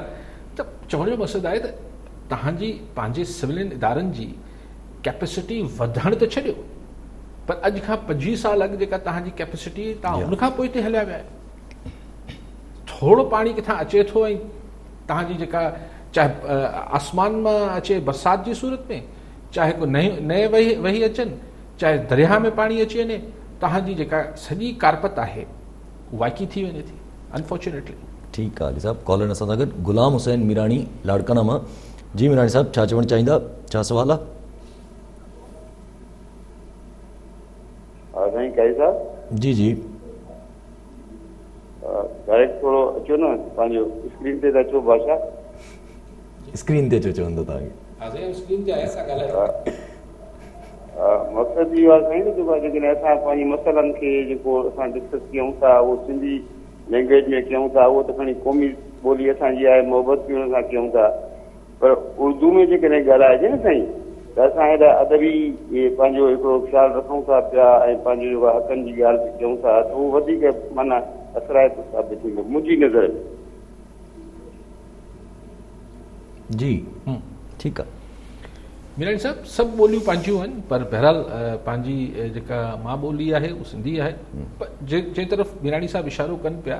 त चवण जो मक़सदु आहे त तव्हांजी पंहिंजे सिविलियन इदारनि जी कैपेसिटी वधण त छॾियो, पर अॼु खां 25 साल अॻु जेका तव्हांजी कैपेसिटी तव्हां हुनखां पोइ हिते हलिया विया आहियो। थोरो पाणी किथां अचे थो ऐं तव्हांजी जेका चाहे आसमान मां अचे बरसाति जी सूरत में, चाहे को नए वही अचनि, चाहे दरिया में पाणी अची वञे, तव्हांजी जेका सॼी कारपत आहे वाइकी थी वञे थी अनफॉर्चुनेटली। ठीकु आहे साहब, कॉलर असां सां गॾु गुलाम हुसैन मीराणी लाड़काना मां। जी मीराणी साहब, छा चवणु चाहींदा, छा सुवाल आहे? साईं काई साहब जी जी डायरेक्ट थोरो अचो न, पंहिंजो स्क्रीन ते त अचो भाषा, स्क्रीन ते अचो चवंदो तव्हांखे। मक़सदु इहो आहे साईं जेको आहे जेकॾहिं असां पंहिंजी मसइलनि खे जेको असां डिस्कस कयूं था उहो सिंधी लैंग्वेज में कयूं था, उहो त खणी क़ौमी ॿोली असांजी आहे, मोहबत बि हुन सां कयूं था, पर उर्दू में जेकॾहिं ॻाल्हाइजे न साईं त असां हेॾा अदबी पंहिंजो हिकिड़ो ख़्यालु रखूं था पिया ऐं पंहिंजो जेको हक़नि जी ॻाल्हि बि कयूं था, त उहो वधीक माना असराइतो साबित थींदो मुंहिंजी नज़र में। जी ठीकु आहे। मीराणी साहब सभु ॿोलियूं पंहिंजियूं आहिनि, पर बहरहाल पंहिंजी जेका मां ॿोली आहे उहा सिंधी आहे। पर जंहिं तरफ़ मीराणी साहब इशारो कनि पिया,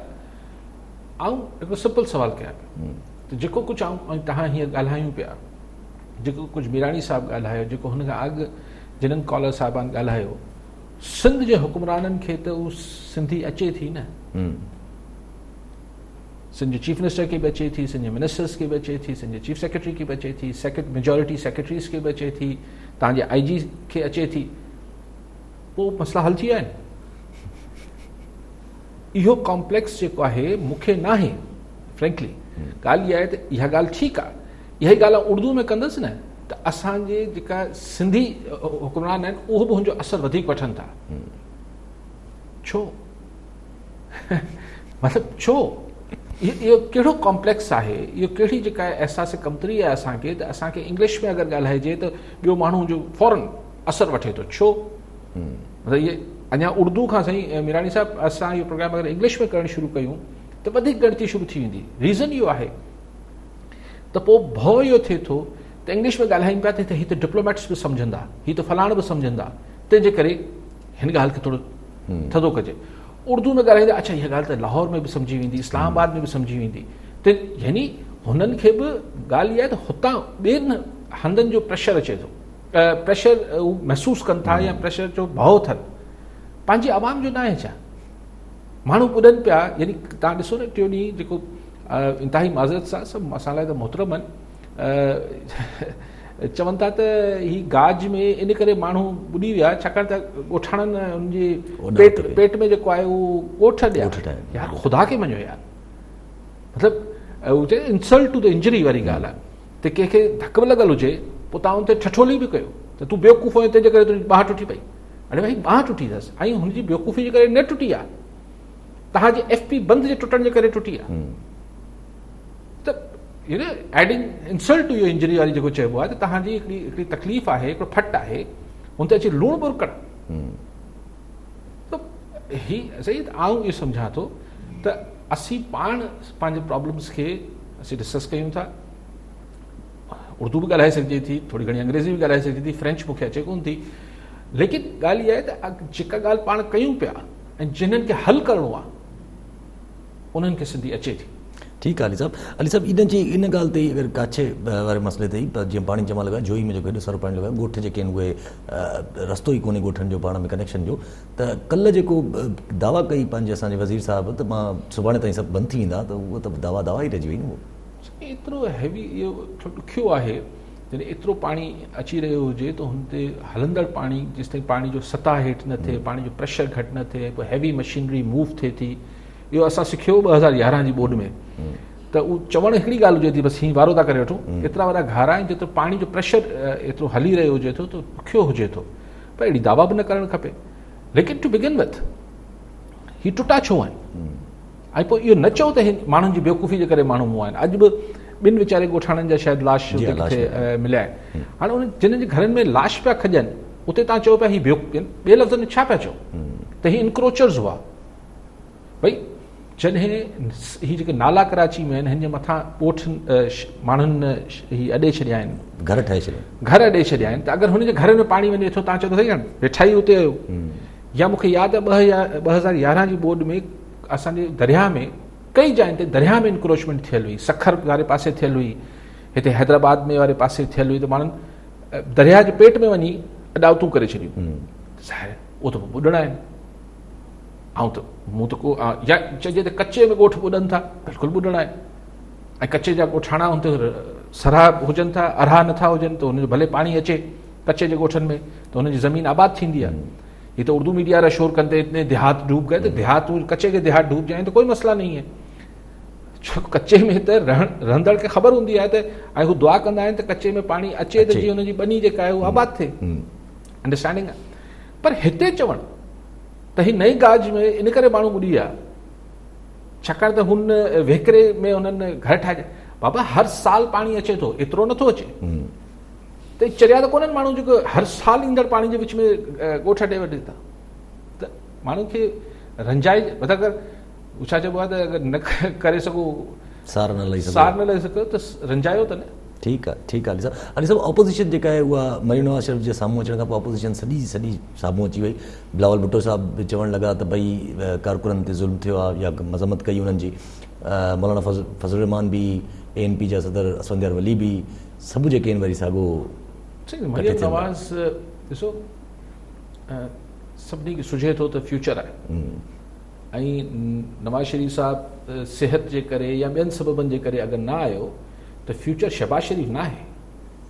आऊं हिकिड़ो सिंपल सवाल कयां पियो त जेको कुझु ऐं तव्हां हीअं ॻाल्हायूं पिया, जेको कुझु मीराणी साहब ॻाल्हायो, जेको हुन खां अॻु जिन्हनि कॉलर साहिबान ॻाल्हायो, सिंध जे हुकुमराननि खे त उहा सिंधी अचे थी न, सिंध जे चीफ मिनिस्टर खे बि अचे थी, सिंध जे मिनिस्टर्स खे बि अचे थी, सिंध जे चीफ सेक्रेटरी खे बि अचे थी, मेजोरिटी सेक्रेटरीज़ खे बि अचे थी, तव्हांजे IG खे अचे थी, पोइ मसइला हल थी विया आहिनि। इहो कॉम्प्लेक्स जेको आहे मूंखे न आहे फ्रेंकली। ॻाल्हि इहा आहे त इहा ॻाल्हि ठीकु आहे, इहा ई ॻाल्हि उर्दू में कंदुसि न त असांजे जेका सिंधी हुकुमरान आहिनि उहो बि हुनजो असरु वधीक वठनि था। छो मतिलबु छो? इहो कहिड़ो कॉम्प्लेक्स आहे, इहो कहिड़ी जेका अहसास कमतरी आहे असांखे त असांखे इंग्लिश में अगरि ॻाल्हाइजे त ॿियो माण्हू जो फौरन असरु वठे थो। छो? मतिलबु इहे अञा उर्दू खां साईं मीराणी साहब असां इहो प्रोग्राम अगरि इंग्लिश में करणु शुरू कयूं त वधीक ॻणती शुरू थी वेंदी। रीज़न इहो आहे त पोइ भउ इहो थिए थो त इंग्लिश में ॻाल्हायूं पिया त हीअ त डिप्लोमेट्स बि सम्झंदा, हीअ त फलाण बि सम्झंदा, तंहिंजे करे हिन ॻाल्हि खे थोरो थधो कजे। उर्दू में ॻाल्हाईंदा, अच्छा इहा ॻाल्हि त लाहौर में बि सम्झी वेंदी, इस्लामाबाद में बि सम्झी वेंदी, त यानी हुननि खे बि ॻाल्हि इहा आहे त हुतां ॿियनि हंधनि जो प्रेशर अचे थो, प्रेशर हू महसूसु कनि था या प्रेशर जो भउ थियनि, पंहिंजी आवाम जो न आहे छा? माण्हू ॿुधनि पिया, यानी तव्हां ॾिसो न टियों ॾींहुं जेको इंतिहाई माज़रत सां सभु असां लाइ त मोहतरम आहिनि, चवनि था त ही गाज में इन करे माण्हू ॿुॾी विया छाकाणि त ॻोठाणनि हुनजे पेट में जेको आहे उहो ॻोठ ॾिया। यार ख़ुदा खे मञो यार, मतिलबु चए इंसल्ट टू द इंजरी वारी ॻाल्हि आहे। त कंहिंखे धक बि लॻल हुजे पोइ तव्हां हुन ते ठठोली बि कयो त तूं बेवकूफ़ आहीं, तंहिंजे करे तुंहिंजी बांह टुटी पई। अड़े भाई बांह टुटी अथसि ऐं हुनजी बेवकूफ़ी जे करे न टुटी आहे, तव्हांजे FP बंदि जे टुटण जे करे टुटी आहे। त एडिंग इंसल्ट टू इहो इंजरी वारी जेको चइबो आहे त तव्हांजी हिकिड़ी तकलीफ़ आहे, हिकिड़ो फट आहे, हुन ते अची लूणु बुरकड़। त ही सही आऊं इहो सम्झां थो त असीं पाण पंहिंजे प्रॉब्लम्स खे असीं डिस्कस कयूं था। उर्दू बि ॻाल्हाए सघिजे थी, थोरी घणी अंग्रेज़ी बि ॻाल्हाए सघिजे थी, फ्रेंच मूंखे अचे कोन थी, लेकिन ॻाल्हि इहा आहे त जेका ॻाल्हि पाण कयूं पिया ऐं जिन्हनि खे हल करिणो आहे उन्हनि खे सिंधी अचे थी। ठीकु आहे अली साहब इन ॻाल्हि ते अगरि काछे वारे मसइले ते त जीअं पाणी जमा लॻा जोई में जेको हेॾो सारो पाणी लॻा, ॻोठ जेके आहिनि उहे रस्तो ई कोन्हे ॻोठनि जो पाण में कनेक्शन जो। त कल्ह जेको दावा कई पंहिंजे असांजे वज़ीर साहिबु त मां सुभाणे ताईं सभु बंदि थी वेंदा, त उहो त दावा ई रहिजी वई न। एतिरो हैवी इहो ॾुखियो आहे, जॾहिं एतिरो पाणी अची रहियो हुजे त हुन ते हलंदड़ पाणी जेसिताईं पाणी जो सतह हेठि न थिए, पाणी जो प्रेशर घटि न थिए, पोइ हैवी मशीनरी मूव थिए थी। इहो असां सिखियो 2011 जी बोर्ड में, त उहो चवणु हिकिड़ी ॻाल्हि हुजे थी, बसि हीअं वारो था करे वठूं, एतिरा वॾा घारा आहिनि जेतिरो पाणी जो प्रेशर एतिरो हली रहियो हुजे थो त ॾुखियो हुजे थो, पर अहिड़ी दावा बि न करणु खपे। लेकिन टू बिगिन विथ ही टुटा छो आहिनि? ऐं पोइ इहो न चओ त माण्हुनि जी बेवकूफ़ी जे करे माण्हू मुआ आहिनि। अॼु बि ॿिनि वीचारे ॻोठाणनि जा शायदि लाश मिलिया आहिनि। हाणे उन जिन्हनि जे घरनि में लाश पिया खॼनि उते तव्हां चओ पिया हीअ ॿिए लफ़्ज़ में छा पिया चओ त हीअ इनक्रोचर्स हुआ। भई जॾहिं हीअ जेके नाला कराची में आहिनि, हिन जे मथां ॻोठ माण्हुनि हीअ अॾे छॾिया आहिनि, घर अॾे छॾिया आहिनि, त अगरि हुनजे घर में पाणी वञे थो तव्हां चओ त सही आहे वेठाई उते आयो। या मूंखे यादि आहे 2011 जी बोर्ड में असांजे दरिया में कई जाइनि ते दरिया में इंक्रोचमेंट थियल हुई, सखर वारे पासे थियल हुई, हिते हैदराबाद में वारे पासे थियल हुई, त माण्हुनि दरिया जे पेट में वञी अॾावतूं करे छॾियूं। उहो त ॿुॾणा आहिनि। ऐं त मूं त को या चइजे त कचे में ॻोठ ॿुॾनि था, बिल्कुलु ॿुॾणा आहिनि। ऐं कचे जा ॻोठाणा हुन ते सराह हुजनि था, अरहा नथा हुजनि, त हुनजो भले पाणी अचे कचे जे ॻोठनि में त हुनजी ज़मीन आबाद थींदी आहे। हीअ त उर्दू मीडिया वारा शोर कंदे इतने देहात डूब गए, त देहात कचे के देहात डूब जाए तो कोई मसला नहीं है। छो कचे में त रहंदड़ खे ख़बर हूंदी आहे त ऐं हू दुआ कंदा आहिनि त कचे में पाणी अचे त जीअं हुनजी ॿनी जेका आहे उहा आबाद थिए, अंडरस्टैंडिंग आहे। पर हिते चवणु त ही नई गाज में इन करे माण्हू ॿुॾी आहे छाकाणि त हुन वेकिरे में हुननि घर ठाहे। बाबा हर साल पाणी अचे थो, एतिरो नथो अचे त चरिया त कोन्हनि माण्हू जेको हर साल ईंदड़ पाणी जे विच में ॻोठ ॾे वठे था। त माण्हू खे रंजाए मतिलबु छा चइबो आहे त अगरि न करे सघो, सार न लही सघो त रंजायो त न। ठीकु आहे अली साहब ऑपोजिशन जेका आहे उहा मरीम नवाज़ शरीफ़ जे साम्हूं अचण खां पोइ ऑपोजिशन सॼी साम्हूं अची वई। बिलावल भुट्टो साहब बि चवणु लॻा त भई कारकुननि ते ज़ुल्म थियो आहे या मज़म्मत कई उन्हनि जी। मौलाना फज़ल रहमान बि ANP जा सदर असफंदियार वली बि सभु जेके आहिनि वरी साॻियो मरीम नवाज़ ॾिसो सभिनी खे सुझे थो त फ्यूचर आहे ऐं नवाज़ शरीफ़ साहब सिहत जे करे या ॿियनि सबबनि जे करे अगरि न आयो त फ्यूचर शहबाज शरीफ़ न आहे,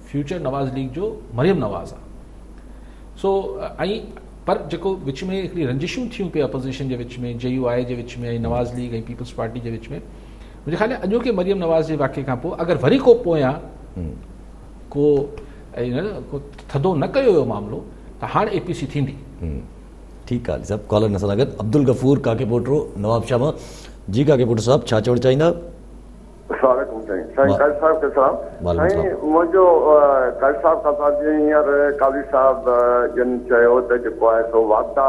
फ्यूचर नवाज़ लीग जो मरीम नवाज़ आहे। सो ऐं पर जेको विच में हिकिड़ी रंजिशूं थियूं पियूं अपोज़िशन जे विच में, JUI जे विच में, नवाज़ लीग ऐं पीपल्स पार्टी जे विच में, मुंहिंजे ख़्याल में अॼोके मरीम नवाज़ जे वाक़े खां पोइ अगरि वरी को पोयां को थधो न कयो हुयो मामिलो त हाणे APC थींदी। ठीकु आहे सभु कॉलर न सां गॾु अब्दुल गफ़ूर काके पोटरो नवाब शाह जी। काके पोटरो साहब छा चवणु चाहींदा? वालेकुम साईं काज़ी साहब के सलाम। साईं मुंहिंजो काज़ी साहब खां हींअर काज़ी साहब जन चयो त जेको आहे सो वाक़ा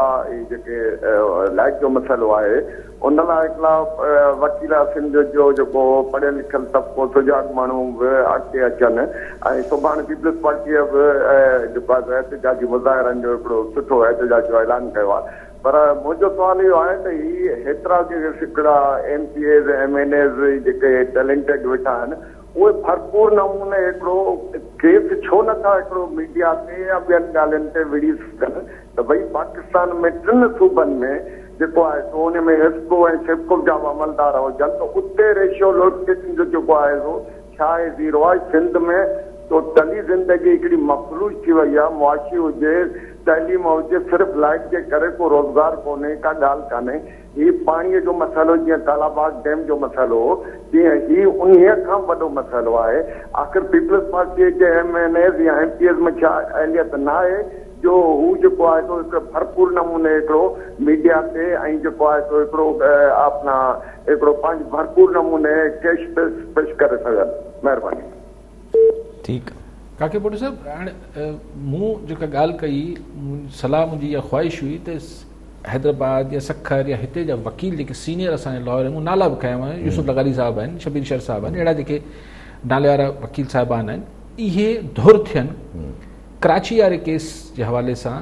जेके लाइट जो मसइलो आहे उन लाइ हिकिड़ा वकील सिंध जो जेको पढ़ियल लिखियल तबिको सुजाॻ माण्हू बि अॻिते अचनि ऐं सुभाणे पीपल्स पार्टीअ बि जेको आहे एहतिजाजी मुज़ाहिरनि जो हिकिड़ो सुठो एहतिजाज जो ऐलान कयो आहे। पर मुंहिंजो सुवाल इहो आहे त हीअ हेतिरा जेके हिकिड़ा MPAs MNAs जेके टैलेंटेड वेठा आहिनि उहे भरपूर नमूने हिकिड़ो केस छो नथा हिकिड़ो मीडिया ते या ॿियनि ॻाल्हियुनि ते विड़ी सघनि त भई पाकिस्तान में 3 सूबनि में जेको आहे सो उन में हिस्को ऐं सिपको जा अमलदार हुजनि त उते रेशियो लोकेशन जो जेको आहे सो छा आहे ज़ीरो आहे। सिंध में टोटली ज़िंदगी हिकिड़ी मफलूज थी वई आहे, मुआशी हुजे तइलीम हुजे सिर्फ़ लाइट जे करे को रोज़गार कोन्हे का ॻाल्हि कान्हे। हीअ पाणीअ जो मसइलो जीअं कालाबाग डैम जो मसइलो हो तीअं हीअ उन्हीअ खां वॾो मसइलो आहे। आख़िर पीपल्स पार्टीअ जे MNAs या MPs में छा अहलियत न आहे जो हू जेको आहे सो हिकिड़ो भरपूर नमूने हिकिड़ो मीडिया ते ऐं जेको आहे सो हिकिड़ो अपना हिकिड़ो पंहिंजो भरपूर नमूने केश पेश करे सघनि। महिरबानी। ठीकु काके पोटो साहब हाणे मूं जेका ॻाल्हि कई सलाह मुंहिंजी इहा ख़्वाहिश हुई त हैदराबाद या सखर या हिते जा वकील जेके सीनियर असांजे लॉयर आहिनि, मूं नाला बि खया आहिनि, यूसुफ लगारी साहब आहिनि, शबीर शर साहब आहिनि, अहिड़ा जेके नाले वारा वकील साहिबान आहिनि, इहे धुर थियनि कराची वारे केस जे हवाले सां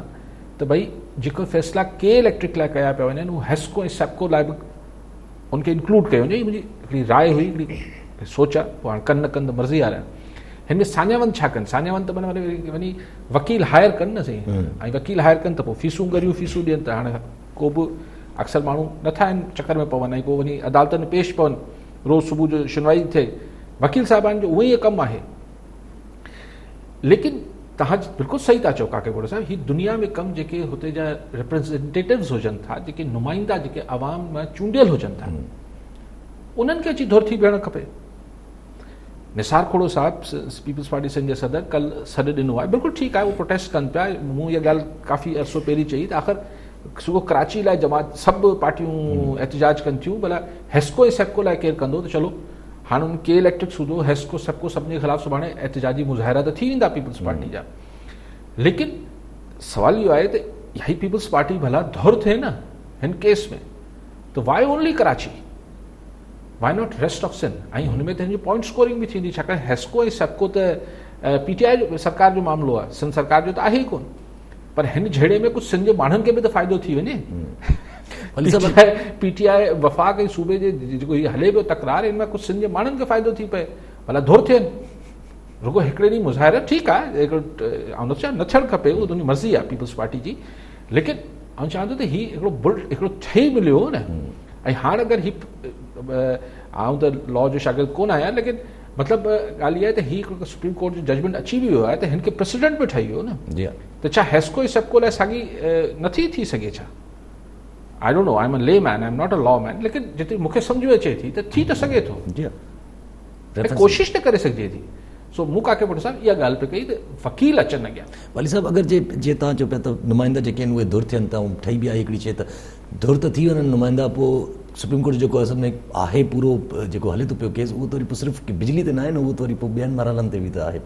त भई जेको फ़ैसिला के इलेक्ट्रिक लाइ कया पिया वञनि उहो हेस्को ऐं सेप्को लाइ बि उनखे इंक्लूड कयो वञे। मुंहिंजी हिकिड़ी राय हुई, हिकिड़ी सोच आहे, पोइ हाणे कनि न कनि त मर्ज़ी वारा हिन में सान्यावंत छा कनि? सान्यावंत माना वञी वकील हायर कनि न सही, ऐं वकील हायर कनि त पोइ फीसूं ॻरियूं फीसूं ॾियनि त हाणे को बि अक्सर माण्हू नथा आहिनि चकर में पवनि ऐं पोइ वञी अदालतनि में पेश पवनि, रोज़ु सुबुह जो सुनवाई थिए। वकील साहिबान जो उहो ई कमु आहे। लेकिन तव्हां बिल्कुलु सही था चओ काके पोटो साहब, हीअ दुनिया में कमु जेके हुते जा रिप्रेज़ेंटेटिव्स हुजनि था, जेके नुमाइंदा जेके आवाम में चूंडियल हुजनि था, उन्हनि खे अची धुर थी बीहणु खपे। निसार खोड़ो साहब पीपल्स पार्टी सिंध जे सदर कल सॾु ॾिनो आहे, बिल्कुलु ठीकु आहे, उहो प्रोटेस्ट कनि पिया। मूं इहा ॻाल्हि काफ़ी अरसो पहिरीं चई त आख़िर सुबुह कराची लाइ जमात सभु पार्टियूं एहतिजाज कनि थियूं, भला हेस्को ऐं सेप्को लाइ केरु कंदो त चलो हाणे उन के इलेक्ट्रिक सूदो हेस्को सेप्को सभिनी जे ख़िलाफ़ु सुभाणे एहतिजाजी मुज़ाहिरा त थी वेंदा पीपल्स पार्टी जा। लेकिन सवाल इहो आहे त इहा पीपल्स पार्टी भला धुर थिए न हिन केस में, त why only Karachi, why not rest of Sindh? ऐं हुन में त हिनजी पॉइंट स्कोरिंग बि थींदी, छाकाणि हेस्को ऐं सेप्को त PTI जो सरकार जो मामिलो आहे, सिंध सरकार जो त आहे ई कोन, पर हिन झेड़े में कुझु सिंध जे माण्हुनि खे बि त फ़ाइदो थी वञे। PTI वफ़ाक़ ऐं सूबे जे जेको हीअ हले पियो तकरार, हिन में कुझु सिंध जे माण्हुनि खे फ़ाइदो थी पए, भला धुर थियनि। रुगो हिकिड़े ॾींहुं मुज़ाहिरा ठीकु आहे, न थियणु खपे, उहो तुंहिंजी मर्ज़ी आहे पीपल्स पार्टी जी, लेकिन आउं चाहियां थो त हीउ हिकिड़ो बुल्ट हिकिड़ो ठही मिलियो न। ऐं हाणे अगरि हीउ आउं त लॉ जो शागिर्द कोन आहियां, लेकिन मतिलबु ॻाल्हि इहा आहे त हीउ हिकिड़ो सुप्रीम कोर्ट जो जजमेंट अची वियो आहे त हिन खे प्रेसिडेंट बि ठही वियो न। त छा हेस्को ऐं सेप्को लाइ साॻी नथी थी सघे छा? आई don't no, I am a ले man, I am not a law man, लेकिन जिते मूंखे सम्झ में अचे थी त थी त सघे थो, कोशिशि त करे सघिजे थी। सो मूं काके पोटो साहब इहा ॻाल्हि पे कई त वकील अचनि अॻियां। वाली साहब अगरि जे तव्हां चओ पिया त नुमाइंदा जेके आहिनि उहे धुर थियनि था, ऐं ठही बि आहे हिकिड़ी शइ त धुर त थी वञनि नुमाइंदा, पोइ सुप्रीम कोर्ट जेको असल में आहे पूरो जेको हले थो पियो केस, उहो त वरी पोइ सिर्फ़ु बिजली ते न आहे न, उहो त वरी पोइ ॿियनि मरहलनि ते बि त आहे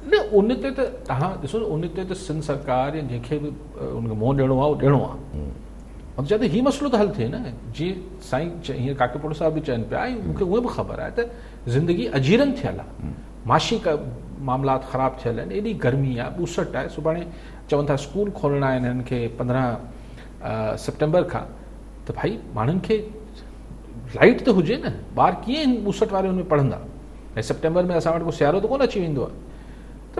न। उन ते त तव्हां ॾिसो, उन ते त सिंध सरकार या जंहिंखे बि उनखे मुंहुं ॾियणो आहे उहो ॾियणो आहे। ऐं जिते हीउ मसइलो त हल थिए न, जीअं साईं हीअं काके पोटो साहब बि चवनि पिया, ऐं मूंखे उहे बि ख़बर आहे त ज़िंदगी अजीरन थियल आहे, माशी का मामलात ख़राब थियल आहिनि, एॾी गर्मी आहे, ॿूसट आहे, सुभाणे चवनि था स्कूल खोलणा आहिनि हिननि खे 15 सितंबर खां, त भाई माण्हुनि खे लाइट त हुजे न, ॿार कीअं ॿूसट वारे हुन में पढ़ंदा, ऐं सितंबर में असां वटि को सियारो त कोन अची वेंदो आहे, त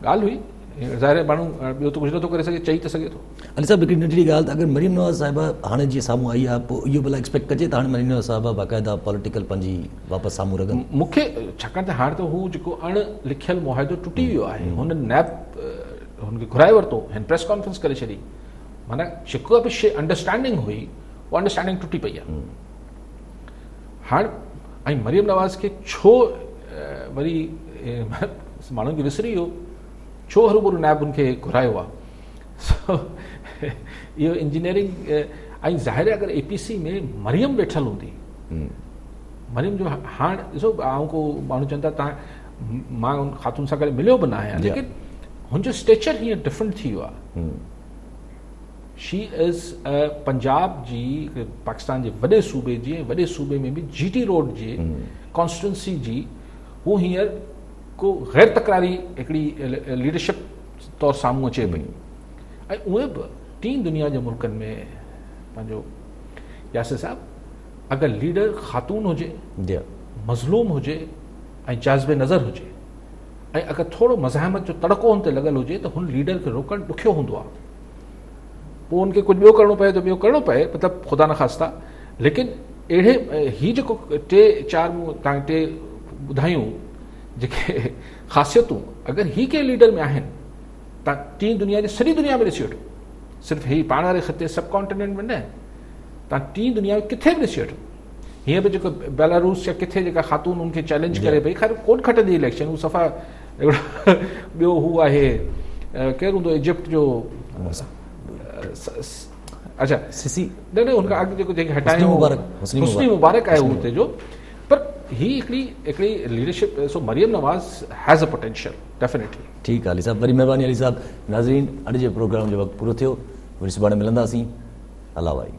ॻाल्हि हुई ज़ाहिर आहे माण्हू ॿियो त कुझु नथो करे सघे, चई त सघे थो। अली साहिबु हिकिड़ी नंढड़ी ॻाल्हि, अगरि मरियम नवाज़ साहिबा हाणे जीअं साम्हूं आई आहे, पोइ इहो भला एक्सपेक्ट कजे त हाणे मरियम नवाज़ साहिबा बाक़ाइदा पॉलिटिकल पंहिंजी वापसि साम्हूं रखनि? मूंखे छाकाणि त हाणे त हू जेको अण लिखियल मुआहिदो टुटी वियो आहे, हुन नैब हुनखे घुराए वरितो, हिन प्रेस कॉन्फ्रेंस करे छॾी, माना जेको बि शइ अंडरस्टैंडिंग हुई उहा अंडरस्टैंडिंग टुटी पई आहे। हाणे ऐं मरियम नवाज़ खे छो वरी माण्हुनि खे विसरी वियो, छो हरूभरू नैब हुनखे घुरायो आहे? इहो इंजीनियरिंग ऐं ज़ाहिर आहे अगरि APC में मरियम वेठल हूंदी, मरियम जो हाणे ॾिसो ऐं को माण्हू चवनि था तव्हां, मां हुन ख़ातून सां गॾु मिलियो बि न आहियां, लेकिन हुनजो स्टेचर हीअं डिफरेंट थी वियो आहे। शी इज़ पंजाब जी, पाकिस्तान जे वॾे सूबे जी, ऐं वॾे सूबे में बि GT रोड जे कॉन्स्टिट्यूंसी जी हू हींअर को गैर तकरारी हिकिड़ी लीडरशिप तौरु साम्हूं अचे पई, ऐं उहे बि 3 दुनिया जे मुल्कनि में पंहिंजो यासिर साहिबु, अगरि लीडर ख़ातून हुजे, मज़लूम हुजे ऐं जाज़िबे नज़र हुजे, ऐं अगरि थोरो मज़ाहमत जो तड़को हुन ते लॻल हुजे त हुन लीडर खे रोकणु ॾुखियो हूंदो आहे। पोइ हुनखे कुझु ॿियो करिणो पए त ॿियो करिणो पए, मतिलबु ख़ुदा न ख़ास्ता, लेकिन अहिड़े हीअ जेको 3-4 मूं तव्हां 3 ॿुधायूं जेके ख़ासियतूं अगरि ही के लीडर में आहिनि, तव्हां 3 दुनिया जे सॼी दुनिया में ॾिसी वठो, सिर्फ़ु ही पाण वारे ख़ते सब कॉन्टिनेंट में न, तव्हां 3 दुनिया में किथे बि ॾिसी वठो, हीअं बि जेको बेलारूस या किथे जेका ख़ातून उनखे चैलेंज करे पई, ख़ैर कोन खटंदी इलेक्शन, हू सफ़ा हिकिड़ो ॿियो हू आहे, केरु हूंदो इजिप्ट जो, अच्छा सिसी, न हुनखां अॻु जेको जेके हटायूं हुस्नी मुबारक आहे हुते जो, पर ही हिकिड़ी leadership, so Maryam Nawaz has a potential definitely. ठीकु आहे अली साहिबु, वरी महिरबानी अली साहिबु। नाज़रीन, अॼु जे प्रोग्राम जो वक़्तु पूरो थियो, वरी सुभाणे मिलंदासीं। अल्लाह भाई।